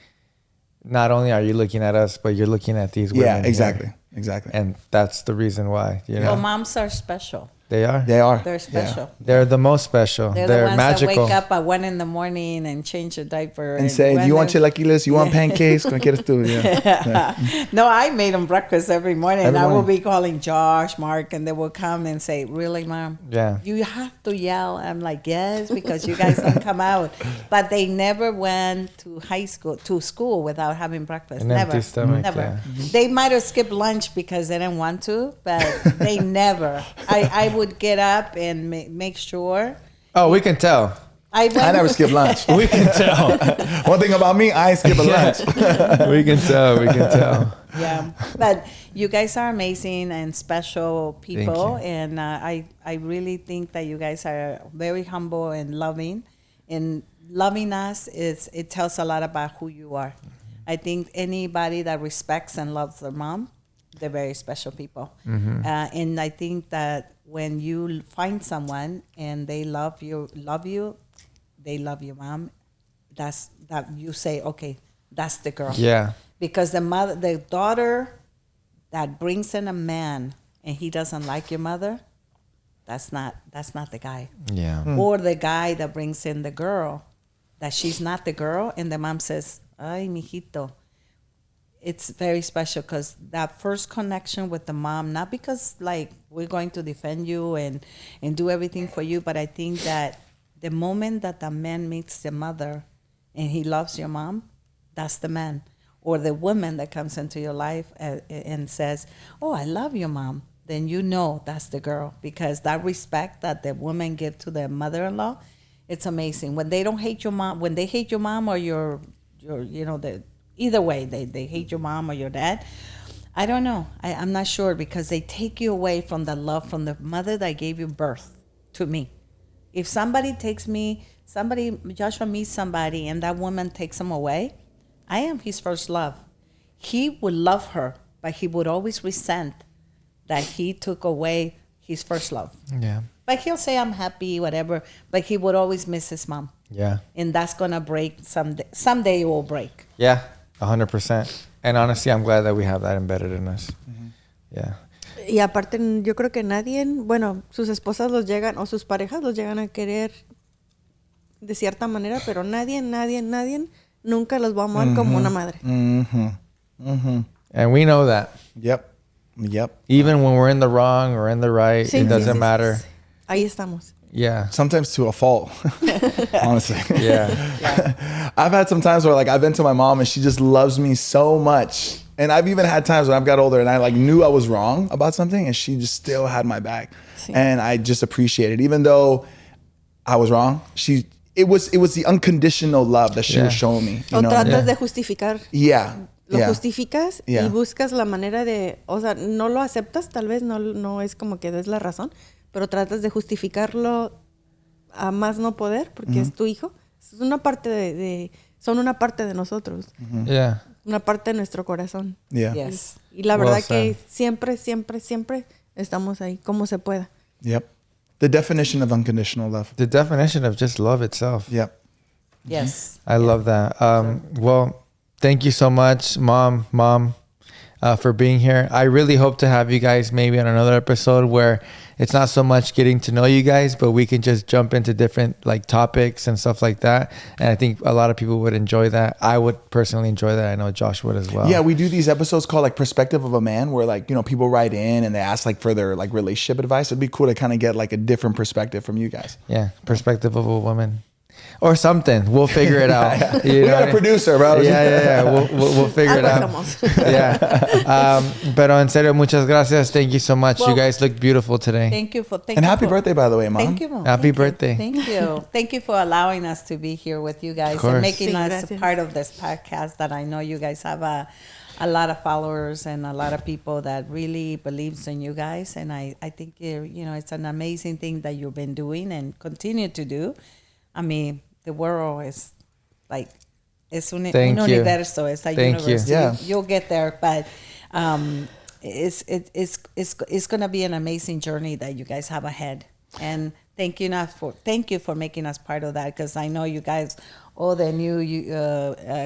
not only are you looking at us, but you're looking at these women. Yeah, exactly. Here. Exactly. And that's the reason why, you know. Well, moms are special. They are. They're special. Yeah. They're the most special. They're the ones magical. That wake up at 1 a.m. and change a diaper. And say, do you want chilaquiles? You want pancakes? ¿Qué quieres tú? Yeah. No, I made them breakfast every morning. I will be calling Josh, Mark, and they will come and say, really, Mom? Yeah. You have to yell. I'm like, yes, because you guys don't come out. But they never went to school without having breakfast. Never. Empty stomach, never. Yeah. They might have skipped lunch because they didn't want to, but they never. I would get up and make sure. Oh, we can tell. I never skip lunch. We can tell. One thing about me, I ain't skip a lunch. We can tell. Yeah, but you guys are amazing and special people, and I really think that you guys are very humble and loving. And loving us it tells a lot about who you are. I think anybody that respects and loves their mom, they're very special people. Mm-hmm. And I think that when you find someone and they love you, they love your mom, that you say, okay, that's the girl. Yeah. Because the daughter that brings in a man and he doesn't like your mother, that's not the guy. Yeah. Or the guy that brings in the girl, that she's not the girl, and the mom says, ay, mijito. It's very special because that first connection with the mom, not because like we're going to defend you and do everything for you, but I think that the moment that the man meets the mother and he loves your mom, that's the man. Or the woman that comes into your life and says, oh, I love your mom, then you know that's the girl, because that respect that the woman gives to their mother-in-law, it's amazing. When they don't hate your mom, when they hate your mom or your you know, either way, they hate your mom or your dad. I don't know. I'm not sure, because they take you away from the love from the mother that gave you birth to me. If somebody Joshua meets somebody and that woman takes him away, I am his first love. He would love her, but he would always resent that he took away his first love. Yeah. But he'll say, I'm happy, whatever. But he would always miss his mom. Yeah. And that's going to break someday. Someday it will break. Yeah, 100%. And honestly, I'm glad that we have that embedded in us. Yeah. Y aparte, yo creo que nadie, bueno, sus esposas los llegan, o sus parejas los llegan a querer de cierta manera, pero nadie nunca los va a amar como una madre. And we know that. Yep. Even when we're in the wrong or in the right, it doesn't matter. Sí. Ahí estamos. Yeah. Sometimes to a fault, honestly. Yeah. I've had some times where like I've been to my mom and she just loves me so much. And I've even had times when I've got older and I like knew I was wrong about something and she just still had my back. Sí. And I just appreciate it. Even though I was wrong, it was the unconditional love that she was showing me. O tratas de justificar. Yeah. Lo justificas y buscas la manera de, o sea, no lo aceptas, tal vez no es como que des la razón, pero tratas de justificarlo a más no poder porque es tu hijo. Es una parte son una parte de nosotros. Yeah. Una parte de nuestro corazón. Yeah. Yes. Y la verdad que siempre estamos ahí, como se pueda. Yep. The definition of unconditional love. The definition of just love itself. Yep. Yes. I love that. Well, thank you so much, Mom, for being here. I really hope to have you guys maybe on another episode where it's not so much getting to know you guys, but we can just jump into different like topics and stuff like that. And I think a lot of people would enjoy that. I would personally enjoy that. I know Josh would as well. Yeah, we do these episodes called like Perspective of a Man where like, you know, people write in and they ask like for their like relationship advice. It'd be cool to kind of get like a different perspective from you guys. Yeah, perspective of a woman. Or something. We'll figure it out. Yeah. We got a producer, bro. Yeah. We'll figure it out. Yeah. Pero en serio, muchas gracias. Thank you so much. You guys look beautiful today. Thank you. And happy birthday, by the way, Mom. Thank you, Mom. Happy birthday. Thank you. Thank you for allowing us to be here with you guys and making us a part of this podcast that I know you guys have a lot of followers and a lot of people that really believes in you guys. And I think, it's an amazing thing that you've been doing and continue to do. I mean, the world is like, it's un universo, it's a universe. Yeah. You'll get there, but it's going to be an amazing journey that you guys have ahead. And thank you for making us part of that, because I know you guys, all the new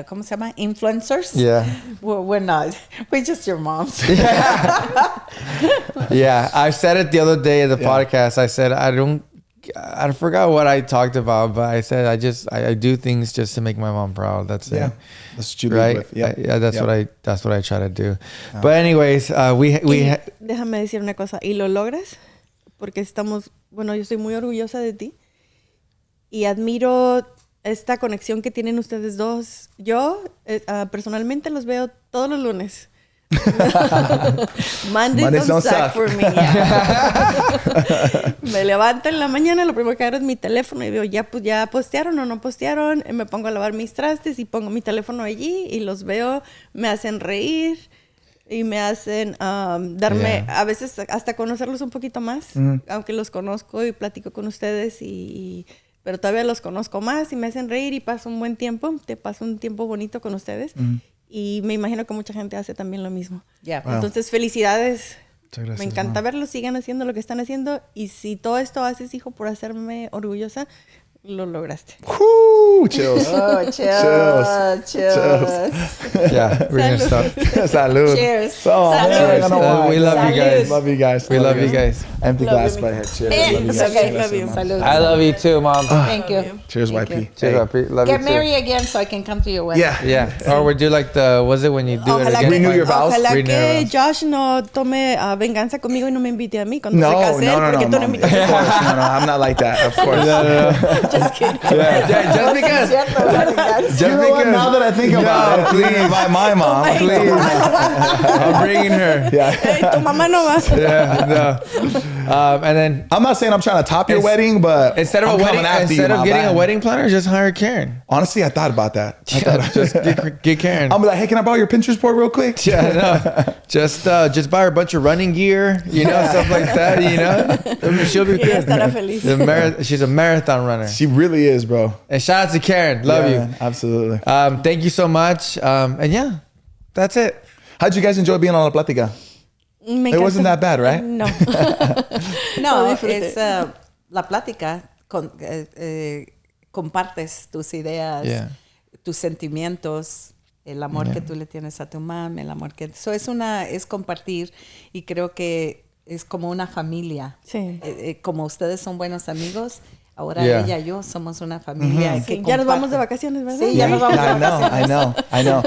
¿cómo se llama? Influencers. Yeah. We're not. We're just your moms. Yeah. I said it the other day in the podcast. I said I forgot what I talked about, but I said I do things just to make my mom proud. That's it. That's what you right? with. Yep. That's what I try to do. But anyways, déjame decir una cosa, y lo logras porque yo estoy muy orgullosa de ti y admiro esta conexión que tienen ustedes dos. Yo personalmente los veo todos los lunes. Mondays don't suck for me. Me levanto en la mañana, lo primero que hago es mi teléfono y veo ya postearon o no postearon, me pongo a lavar mis trastes y pongo mi teléfono allí y los veo, me hacen reír y me hacen darme, a veces hasta conocerlos un poquito más, aunque los conozco y platico con ustedes pero todavía los conozco más y me hacen reír y paso un buen tiempo, paso un tiempo bonito con ustedes. Y me imagino que mucha gente hace también lo mismo. Yeah. Wow. Entonces, felicidades. Gracias, me encanta verlos, sigan haciendo lo que están haciendo. Y si todo esto haces, hijo, por hacerme orgullosa, lo lograste. Woo! Chills. Oh, chills. Yeah, we're gonna stop. Salud. Cheers. Oh, Salud. We love you guys. Love you guys. We love you guys. Empty glass by head. Cheers. Love you. Salud. I love you too, Mom. Thank you. Cheers, Thank YP. you. Cheers, YP. Love you Get too. married again so I can come to your wedding. Yeah. Yeah. Or we do like was it when you do it again? Renew your vows. Ojalá Renew que your vows. Josh no tome venganza conmigo y no me invite a mí cuando se No, case, porque tú no Mom. invitas Of course. No, I'm not like that. Of course. Just kidding. Yeah, just because. Just You know what? Now that I think about it, please invite my mom. Please. I'm bringing her. Yeah. Tu mamá no va. Yeah, no. And then I'm not saying I'm trying to top your wedding, but instead of I'm a wedding, coming after you, instead of Mom. getting a Bye. wedding planner, just hire Karen. Honestly, I thought about that. Just get Karen. I'm like, hey, can I borrow your Pinterest board real quick? Yeah, no. Just buy her a bunch of running gear, stuff like that, She'll be Ella good. estará feliz. She's a marathon runner. She really is, bro. And shout out to Karen. Love Yeah, you. man, absolutely. Thank you so much. And yeah, that's it. How'd you guys enjoy being on La Platica? It wasn't that bad, right? No. No, disfruté. es la plática. Compartes tus ideas, Yeah. tus sentimientos, el amor que tú le tienes a tu mamá, el amor que... es compartir y creo que es como una familia. Sí. Como ustedes son buenos amigos, ahora Yeah. ella y yo somos una familia. Que Sí, ya nos vamos de comparte. vacaciones, ¿verdad? Sí, ya nos vamos de vacaciones. I know.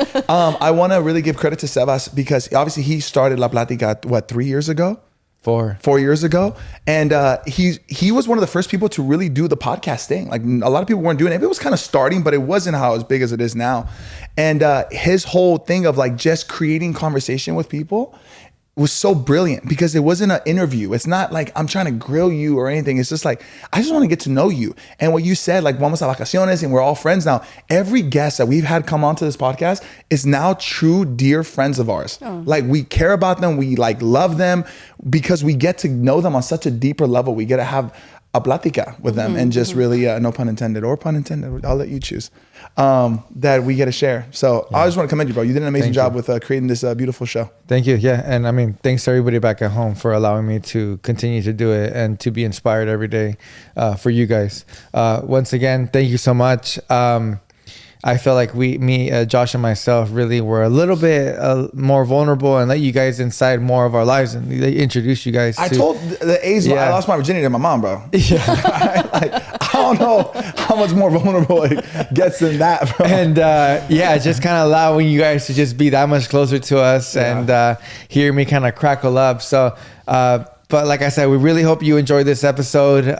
I want to really give credit to Sebas because obviously he started La Platica, 3 years ago? 4 years ago, and he was one of the first people to really do the podcast thing. Like a lot of people weren't doing it. It was kind of starting, but it wasn't how as big as it is now. And his whole thing of like just creating conversation with people was so brilliant because it wasn't an interview. It's not like I'm trying to grill you or anything. It's just like, I just want to get to know you. And what you said, like vamos a vacaciones and we're all friends now. Every guest that we've had come onto this podcast is now true dear friends of ours. Like we care about them. We like love them because we get to know them on such a deeper level. We get to have a platica with them and just really, no pun intended or pun intended, I'll let you choose, that we get to share. So I just want to commend you, bro. You did an amazing job with creating this beautiful show. Thank you. Yeah. And I mean, thanks to everybody back at home for allowing me to continue to do it and to be inspired every day for you guys. Once again, thank you so much. I feel like Josh and myself really were a little bit more vulnerable and let you guys inside more of our lives and they introduced you guys. I told the A's I lost my virginity to my mom, bro. Yeah. Like, I don't know how much more vulnerable it gets than that, bro. And just kind of allowing you guys to just be that much closer to us and hear me kind of crackle up. So, but like I said, we really hope you enjoyed this episode.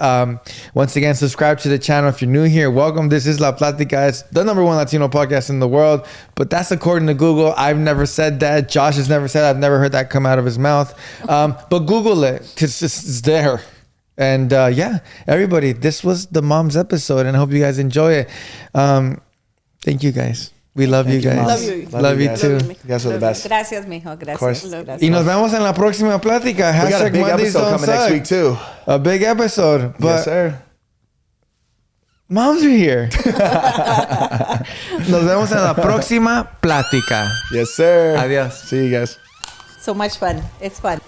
Once again, subscribe to the channel. If you're new here, welcome. This is La Platica. It's the #1 Latino podcast in the world, but that's according to Google. I've never said that. Josh has never said that. I've never heard that come out of his mouth. But Google it because it's there. And everybody, this was the mom's episode and I hope you guys enjoy it. Thank you guys. We love you guys. Love you. Love you too. You guys are the best. Gracias, mijo. Gracias. course. Gracias. Y nos vemos en la próxima plática. We got a Hashtag big Mondays episode don't coming next suck. week too. A big episode. But Yes, sir. moms are here. Nos vemos en la próxima plática. Yes, sir. Adiós. See you guys. So much fun. It's fun.